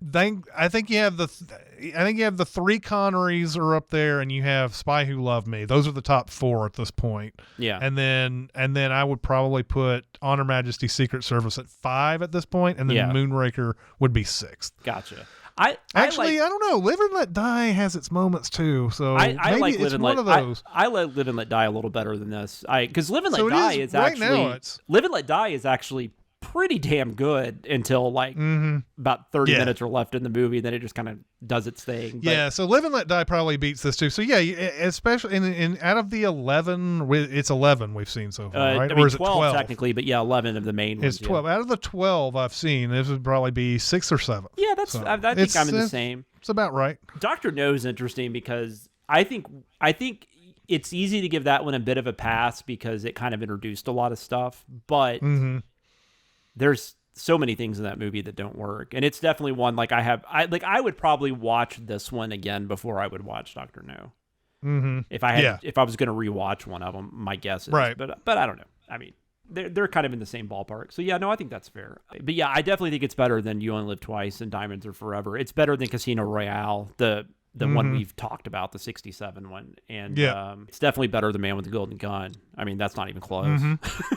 I think you have the 3 Connerys are up there, and you have Spy Who Loved Me. Those are the top 4 at this point. Yeah, and then I would probably put Honor Majesty's Secret Service at 5 at this point, and then Moonraker would be 6th. Gotcha. I don't know. Live and Let Die has its moments too, so I maybe like it's Live and one Let, of those. I like Live and Let Die a little better than this. Because Live and Let So it Die is- is right actually now it's- Live and Let Die is actually pretty damn good until about 30 minutes are left in the movie. Then it just kind of does its thing. But, Yeah, so Live and Let Die probably beats this too. So yeah, especially in out of the 11, it's 11 we've seen so far, right? I mean, Or is it 12 technically, but yeah, 11 of the main ones. It's 12. Out of the 12 I've seen, this would probably be 6th or 7th. Yeah, that's. So I think I'm in the same. It's about right. Dr. No is interesting because I think it's easy to give that one a bit of a pass because it kind of introduced a lot of stuff, but there's so many things in that movie that don't work, and it's definitely one I would probably watch this one again before I would watch Dr. No. If I was going to rewatch one of them, my guess is right. But I don't know. I mean, they're kind of in the same ballpark. So yeah, no, I think that's fair. But yeah, I definitely think it's better than You Only Live Twice and Diamonds Are Forever. It's better than Casino Royale, the one we've talked about, the 67 one, and it's definitely better than Man with the Golden Gun. I mean, that's not even close.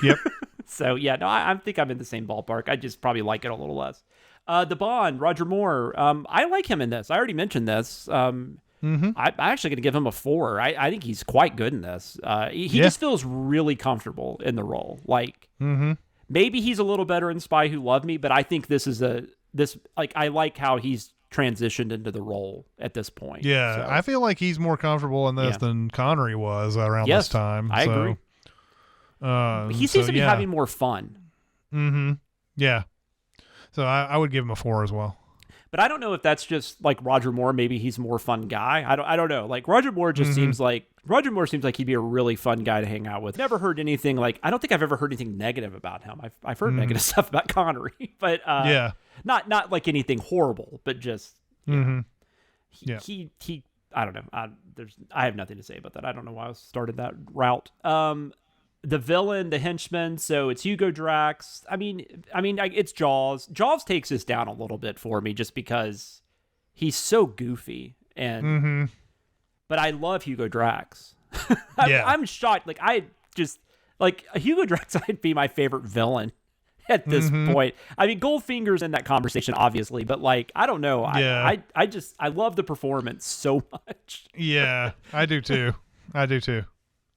Yep. So yeah, no, I think I'm in the same ballpark. I just probably like it a little less. The Bond, Roger Moore. I like him in this. I already mentioned this. I'm actually going to give him a 4. I think he's quite good in this. He just feels really comfortable in the role. Like maybe he's a little better in Spy Who Loved Me, but I think I like how he's transitioned into the role at this point. Yeah, so. I feel like he's more comfortable in this than Connery was around this time. I agree. He seems to be having more fun. Yeah. So I would give him a 4 as well. But I don't know if that's just like Roger Moore. Maybe he's a more fun guy. I don't know. Like Roger Moore just seems like he'd be a really fun guy to hang out with. Never heard anything I don't think I've ever heard anything negative about him. I've heard negative stuff about Connery, but not like anything horrible, but just he I don't know. I have nothing to say about that. I don't know why I started that route. the villain, the henchman. So it's Hugo Drax. I mean, it's Jaws. Jaws takes this down a little bit for me just because he's so goofy. And but I love Hugo Drax. I'm shocked. Like Hugo Drax might be my favorite villain at this point. I mean, Goldfinger's in that conversation, obviously, but like, I don't know. Yeah. I love the performance so much. Yeah, I do too.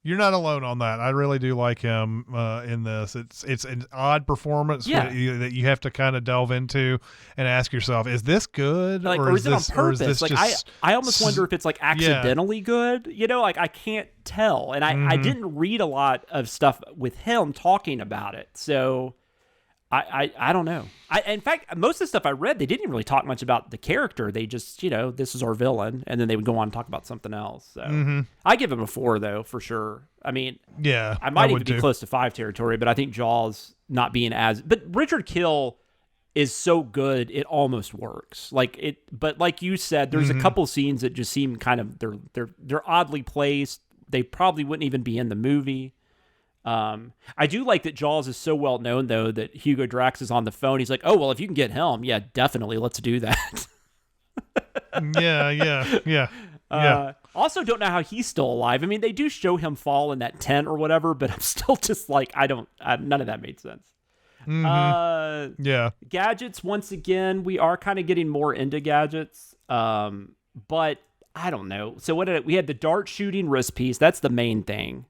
You're not alone on that. I really do like him in this. It's an odd performance that you have to kind of delve into and ask yourself, is this good? Like, or is it on purpose? Like, I almost wonder if it's like accidentally good. You know, like I can't tell. And I didn't read a lot of stuff with him talking about it. So I don't know. In fact, most of the stuff I read, they didn't really talk much about the character. They just, this is our villain, and then they would go on and talk about something else. So I give him a 4 though, for sure. I mean, yeah, I might even be close to 5 territory, but I think Jaws not being but Richard Kill is so good it almost works. But like you said, there's a couple scenes that just seem kind of they're oddly placed. They probably wouldn't even be in the movie. I do like that Jaws is so well known, though, that Hugo Drax is on the phone. He's like, oh, well, if you can get him, yeah, definitely, let's do that. Yeah. Also, don't know how he's still alive. I mean, they do show him fall in that tent or whatever, but I'm still just like, none of that made sense. Yeah. Gadgets, once again, we are kind of getting more into gadgets, but I don't know. So we had the dart shooting wrist piece. That's the main thing.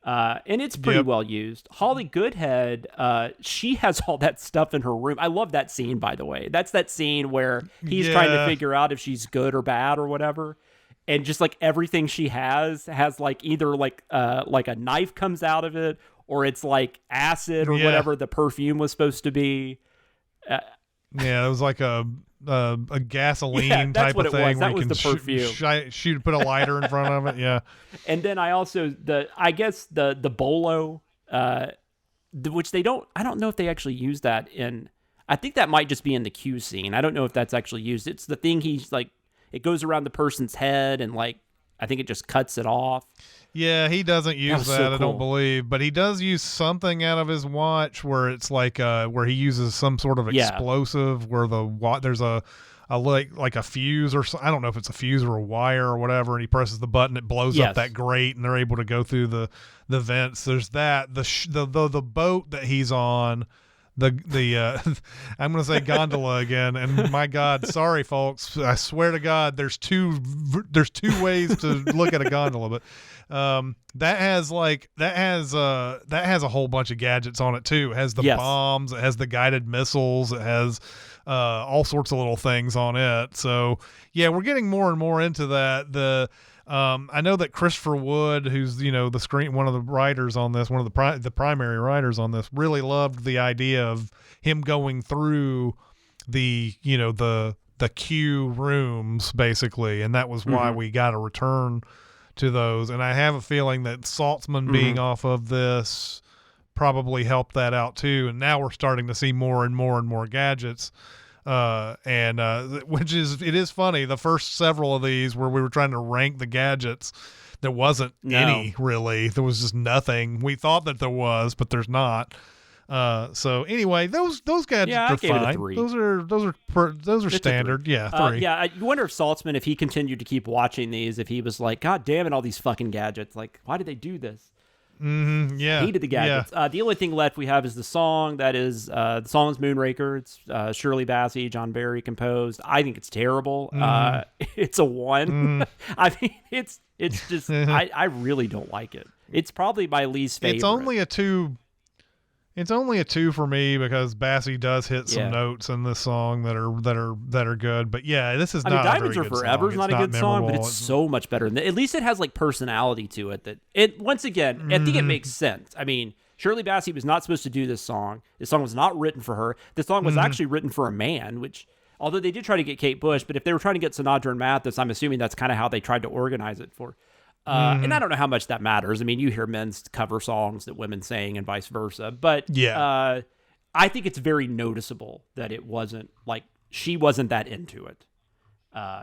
And it's pretty well used. Holly Goodhead, she has all that stuff in her room. I love that scene, by the way. That's that scene where he's trying to figure out if she's good or bad or whatever. And just like everything she has like either like a knife comes out of it, or it's like acid or whatever the perfume was supposed to be. It was like a gasoline type of thing where you can put a lighter in front of it. Yeah. And then I also, I guess the bolo, which I don't know if they actually use that in, I think that might just be in the Q scene. I don't know if that's actually used. It's the thing he's like, it goes around the person's head and like, I think it just cuts it off. Yeah, he doesn't use that, so cool. I don't believe, but he does use something out of his watch where it's like where he uses some sort of explosive where there's a like a fuse or I don't know if it's a fuse or a wire or whatever, and he presses the button, it blows up that grate, and they're able to go through the vents. There's that the boat that he's on. The I'm gonna say gondola again, and my God, sorry folks, I swear to God, there's two ways to look at a gondola, but that has a whole bunch of gadgets on it too. It has the bombs, it has the guided missiles, it has all sorts of little things on it. So yeah, we're getting more and more into that. I know that Christopher Wood, who's one of the writers on this, one of the primary writers on this, really loved the idea of him going through the Q rooms basically, and that was why we got a return to those. And I have a feeling that Saltzman being off of this probably helped that out too. And now we're starting to see more and more and more gadgets. It is funny. The first several of these where we were trying to rank the gadgets, there wasn't any really. There was just nothing. We thought that there was, but there's not. So anyway, those gadgets are fine. Those are standard. 3. Yeah, 3. I wonder if Saltzman, if he continued to keep watching these, if he was like, God damn it, all these fucking gadgets. Like, why did they do this? Yeah. Hated the gadgets. Yeah. The only thing left we have is the song. That is the song is Moonraker. It's Shirley Bassey, John Barry composed. I think it's terrible. It's a 1. I mean, it's just I really don't like it. It's probably my least favorite. It's only a 2. It's only a 2 for me because Bassey does hit some notes in this song that are good. But yeah, this is not. Diamonds Are Forever is not a good song, but it's so much better. At least it has like personality to it. That it once again, I think it makes sense. I mean, Shirley Bassey was not supposed to do this song. This song was not written for her. This song was actually written for a man, which although they did try to get Kate Bush, but if they were trying to get Sinatra and Mathis, I'm assuming that's kind of how they tried to organize it for. And I don't know how much that matters. I mean, you hear men's cover songs that women sing and vice versa. But I think it's very noticeable that it wasn't like she wasn't that into it.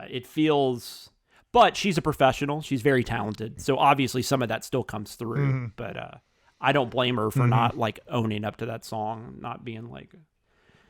It feels, but she's a professional. She's very talented. So obviously some of that still comes through. But I don't blame her for not like owning up to that song, not being like.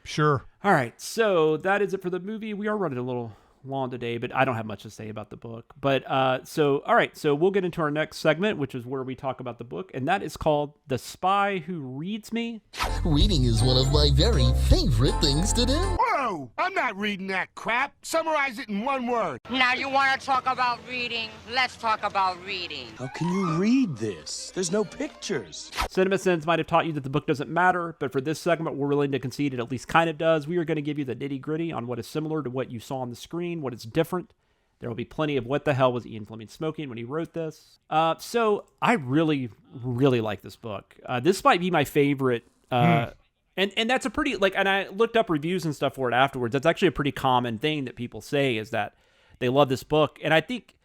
Sure. All right, so that is it for the movie. We are running a little long today, but I don't have much to say about the book. But all right, so we'll get into our next segment, which is where we talk about the book, and that is called The Spy Who Reads Me. Reading is one of my very favorite things to do. Whoa! I'm not reading that crap. Summarize it in one word. Now you want to talk about reading? Let's talk about reading. How can you read this? There's no pictures. Cinemasins might have taught you that the book doesn't matter, but for this segment, we're willing to concede it at least kind of does. We are going to give you the nitty-gritty on what is similar to what you saw on the screen, what is different. There will be plenty of what the hell was Ian Fleming smoking when he wrote this. So I really, really like this book. This might be my favorite. And that's a pretty, like, and I looked up reviews and stuff for it afterwards. That's actually a pretty common thing that people say is that they love this book. And I think,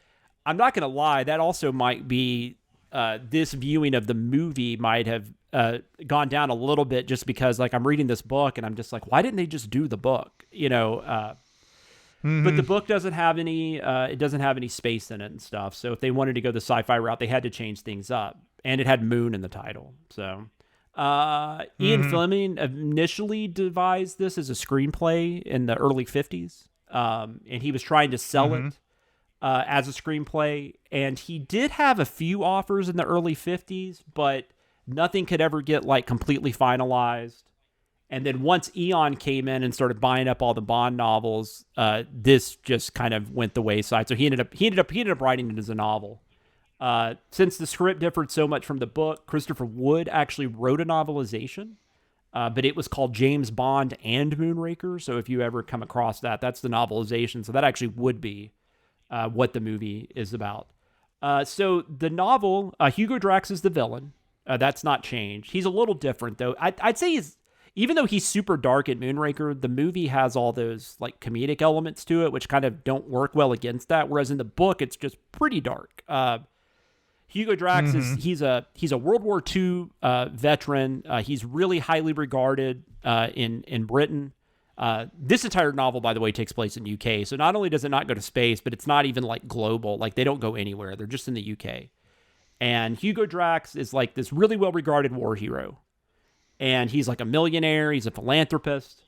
I'm not going to lie, that also might be, this viewing of the movie might have gone down a little bit just because, like, I'm reading this book and I'm just like, why didn't they just do the book? You know, but the book doesn't have any, it doesn't have any space in it and stuff. So if they wanted to go the sci-fi route, they had to change things up. And it had Moon in the title. So Ian Fleming initially devised this as a screenplay in the early 50s. And he was trying to sell it as a screenplay. And he did have a few offers in the early 50s, but nothing could ever get like completely finalized. And then once Eon came in and started buying up all the Bond novels, this just kind of went the wayside. So he ended up writing it as a novel. Since the script differed so much from the book, Christopher Wood actually wrote a novelization, but it was called James Bond and Moonraker. So if you ever come across that, that's the novelization. So that actually would be what the movie is about. So the novel, Hugo Drax is the villain. That's not changed. He's a little different, though. I'd say even though he's super dark in Moonraker, the movie has all those like comedic elements to it, which kind of don't work well against that. Whereas in the book, it's just pretty dark. Hugo Drax he's a World War II veteran. He's really highly regarded in Britain. This entire novel, by the way, takes place in UK. So not only does it not go to space, but it's not even like global. Like they don't go anywhere. They're just in the UK. And Hugo Drax is like this really well-regarded war hero. And he's like a millionaire. He's a philanthropist.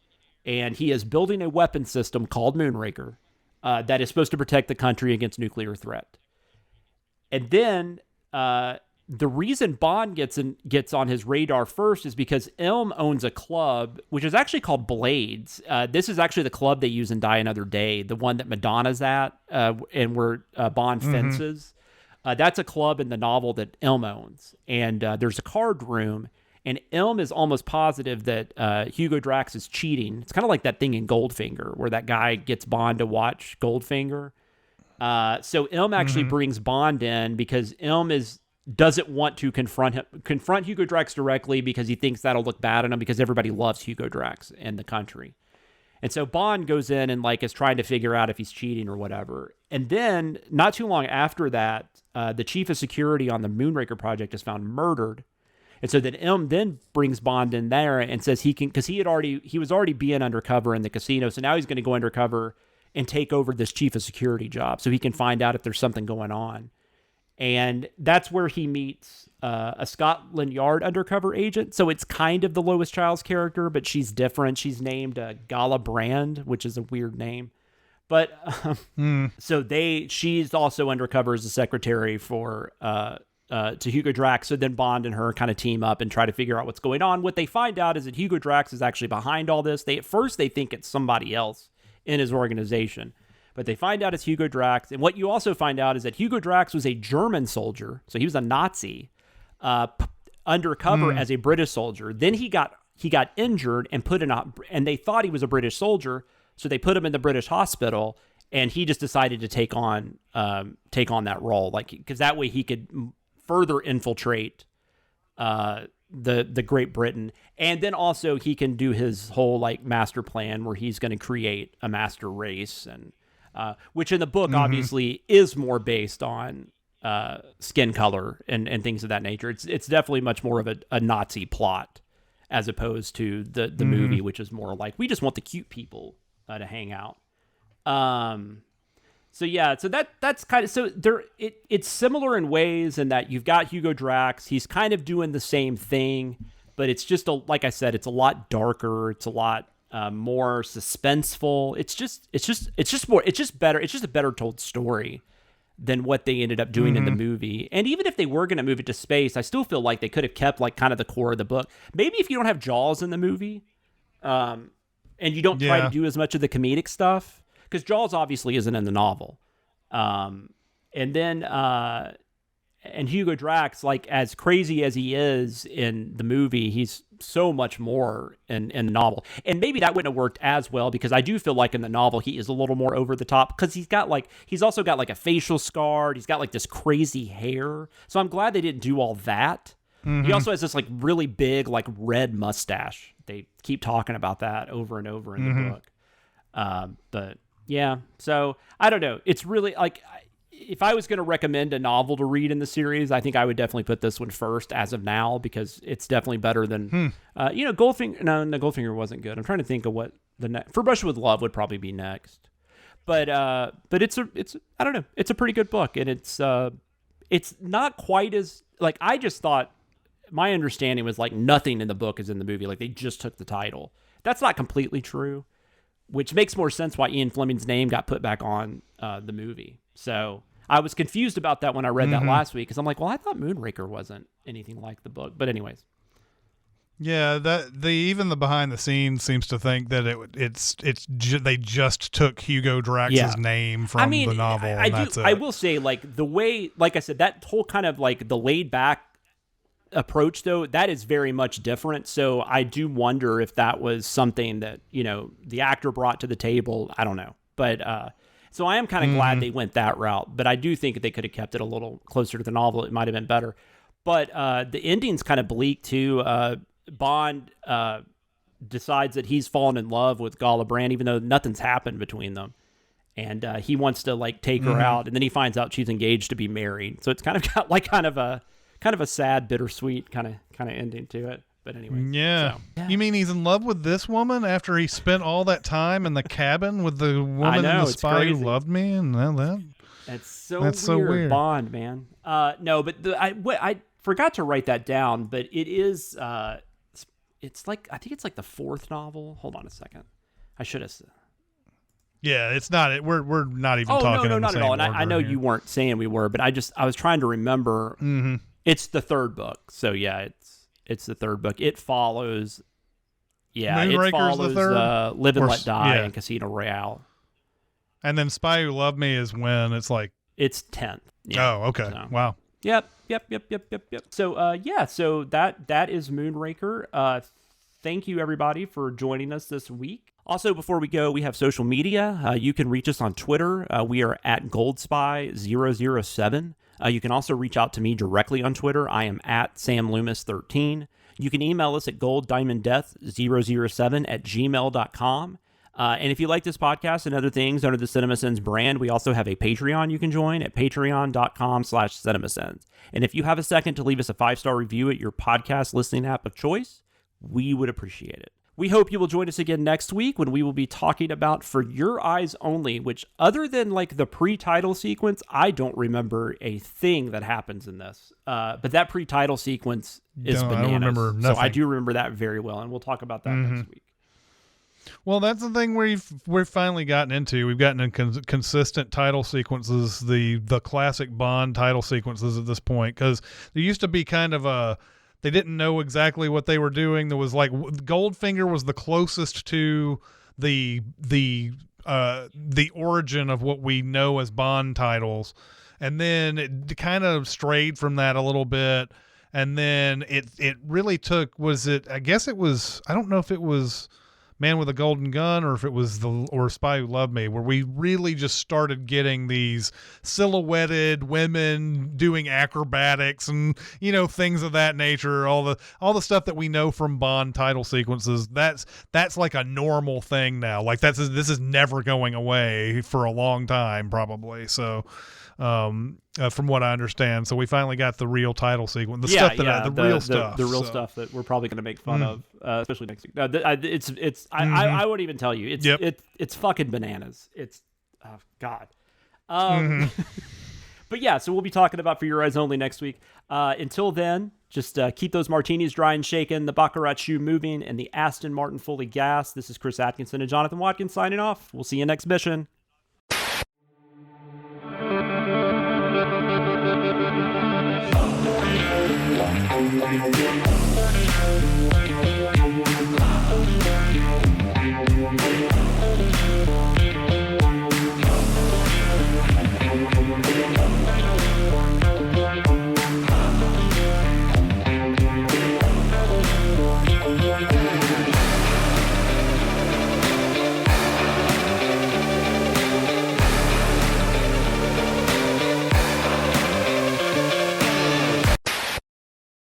And he is building a weapon system called Moonraker that is supposed to protect the country against nuclear threat. And then the reason Bond gets on his radar first is because Elm owns a club, which is actually called Blades. This is actually the club they use in Die Another Day, the one that Madonna's at and where Bond fences. That's a club in the novel that Elm owns. And there's a card room. And Elm is almost positive that Hugo Drax is cheating. It's kind of like that thing in Goldfinger where that guy gets Bond to watch Goldfinger. So Elm actually brings Bond in because Elm doesn't want to confront Hugo Drax directly because he thinks that'll look bad on him because everybody loves Hugo Drax in the country. And so Bond goes in and like is trying to figure out if he's cheating or whatever. And then not too long after that, the chief of security on the Moonraker project is found murdered. And so then Elm then brings Bond in there and says he can, because he was already being undercover in the casino. So now he's going to go undercover and take over this chief of security job so he can find out if there's something going on. And that's where he meets a Scotland Yard undercover agent. So it's kind of the Lois Childs character, but she's different. She's named Gala Brand, which is a weird name. But so she's also undercover as a secretary for to Hugo Drax. So then Bond and her kind of team up and try to figure out what's going on. What they find out is that Hugo Drax is actually behind all this. At first they think it's somebody else in his organization, but they find out it's Hugo Drax. And what you also find out is that Hugo Drax was a German soldier. So he was a Nazi undercover as a British soldier. Then he got injured and and they thought he was a British soldier. So they put him in the British hospital and he just decided to take on that role. Like, cause that way he could further infiltrate, the Great Britain. And then also he can do his whole like master plan where he's going to create a master race and, which in the book obviously is more based on, skin color and things of that nature. It's definitely much more of a Nazi plot as opposed to the movie, which is more like, we just want the cute people to hang out. So that's kind of, so there, it's similar in ways in that you've got Hugo Drax. He's kind of doing the same thing, but it's just like I said, it's a lot darker. It's a lot more suspenseful. It's just better. It's just a better told story than what they ended up doing in the movie. And even if they were going to move it to space, I still feel like they could have kept like kind of the core of the book. Maybe if you don't have Jaws in the movie, and you don't try to do as much of the comedic stuff, because Jaws obviously isn't in the novel. And then and Hugo Drax, like as crazy as he is in the movie, he's so much more in the novel. And maybe that wouldn't have worked as well, because I do feel like in the novel he is a little more over the top, because he's also got like a facial scar. He's got like this crazy hair. So I'm glad they didn't do all that. He also has this like really big like red mustache. They keep talking about that over and over in the book. But yeah, so I don't know. It's really like, if I was going to recommend a novel to read in the series, I think I would definitely put this one first as of now, because it's definitely better than, Goldfinger. No, Goldfinger wasn't good. I'm trying to think of what the next. For Brush with Love would probably be next. But it's I don't know. It's a pretty good book, and it's not quite as, like, I just thought, my understanding was like nothing in the book is in the movie. Like they just took the title. That's not completely true, which makes more sense why Ian Fleming's name got put back on the movie. So I was confused about that when I read that last week, because I'm like, well, I thought Moonraker wasn't anything like the book. But anyways. Yeah, even the behind the scenes seems to think that they just took Hugo Drax's name from the novel. I will say, like, the way, like I said, that whole kind of like the laid back approach, though, that is very much different. So I do wonder if that was something that, the actor brought to the table. I don't know. But so I am kind of glad they went that route. But I do think they could have kept it a little closer to the novel. It might have been better. But the ending's kind of bleak, too. Bond decides that he's fallen in love with Gala Brand, even though nothing's happened between them. And he wants to, like, take her out. And then he finds out she's engaged to be married. So it's kind of got, like, kind of a sad, bittersweet kind of ending to it. But anyway. Yeah. You mean he's in love with this woman after he spent all that time in the cabin with the woman in The Spy Who Loved Me? And that's so weird. Bond, man. No, but I forgot to write that down, but it is, it's like, I think it's like the fourth novel. Hold on a second. I should have said. Yeah, it's not. We're not even talking. No, in the not same at all. And I know here. you weren't saying we were, but I was trying to remember. It's the third book, so yeah, it's the third book. It follows. Yeah, Moonraker's it follows the third? Live and Let Die and Casino Royale. And then Spy Who Loved Me is when it's like it's 10th. Yeah. Oh, okay. So. Wow. Yep. So so that is Moonraker. Thank you everybody for joining us this week. Also, before we go, we have social media. You can reach us on Twitter. We are at GoldSpy007. You can also reach out to me directly on Twitter. I am at SamLoomis13. You can email us at golddiamonddeath007@gmail.com. And if you like this podcast and other things under the Cinemasins brand, we also have a Patreon you can join at patreon.com/Cinemasins. And if you have a second to leave us a 5-star review at your podcast listening app of choice, we would appreciate it. We hope you will join us again next week when we will be talking about For Your Eyes Only, which, other than like the pre-title sequence, I don't remember a thing that happens in this. But that pre-title sequence is bananas. I don't remember nothing. So I do remember that very well, and we'll talk about that next week. Well, that's the thing we've finally gotten into. We've gotten in consistent title sequences, the classic Bond title sequences at this point, because there used to be kind of they didn't know exactly what they were doing. There was like Goldfinger was the closest to the origin of what we know as Bond titles, and then it kind of strayed from that a little bit, and then it really took. I guess it was. I don't know if it was Man with a Golden Gun or if it was or Spy Who Loved Me, where we really just started getting these silhouetted women doing acrobatics and things of that nature, all the stuff that we know from Bond title sequences. That's like a normal thing now. Like this is never going away for a long time probably. So from what I understand, so we finally got the real title sequence, the real stuff that we're probably going to make fun of, especially next week. I won't even tell you. It's fucking bananas. It's God. But yeah, so we'll be talking about For Your Eyes Only next week. Until then, just keep those martinis dry and shaken, the Baccarat shoe moving, and the Aston Martin fully gassed. This is Chris Atkinson and Jonathan Watkins signing off. We'll see you next mission. Thank you.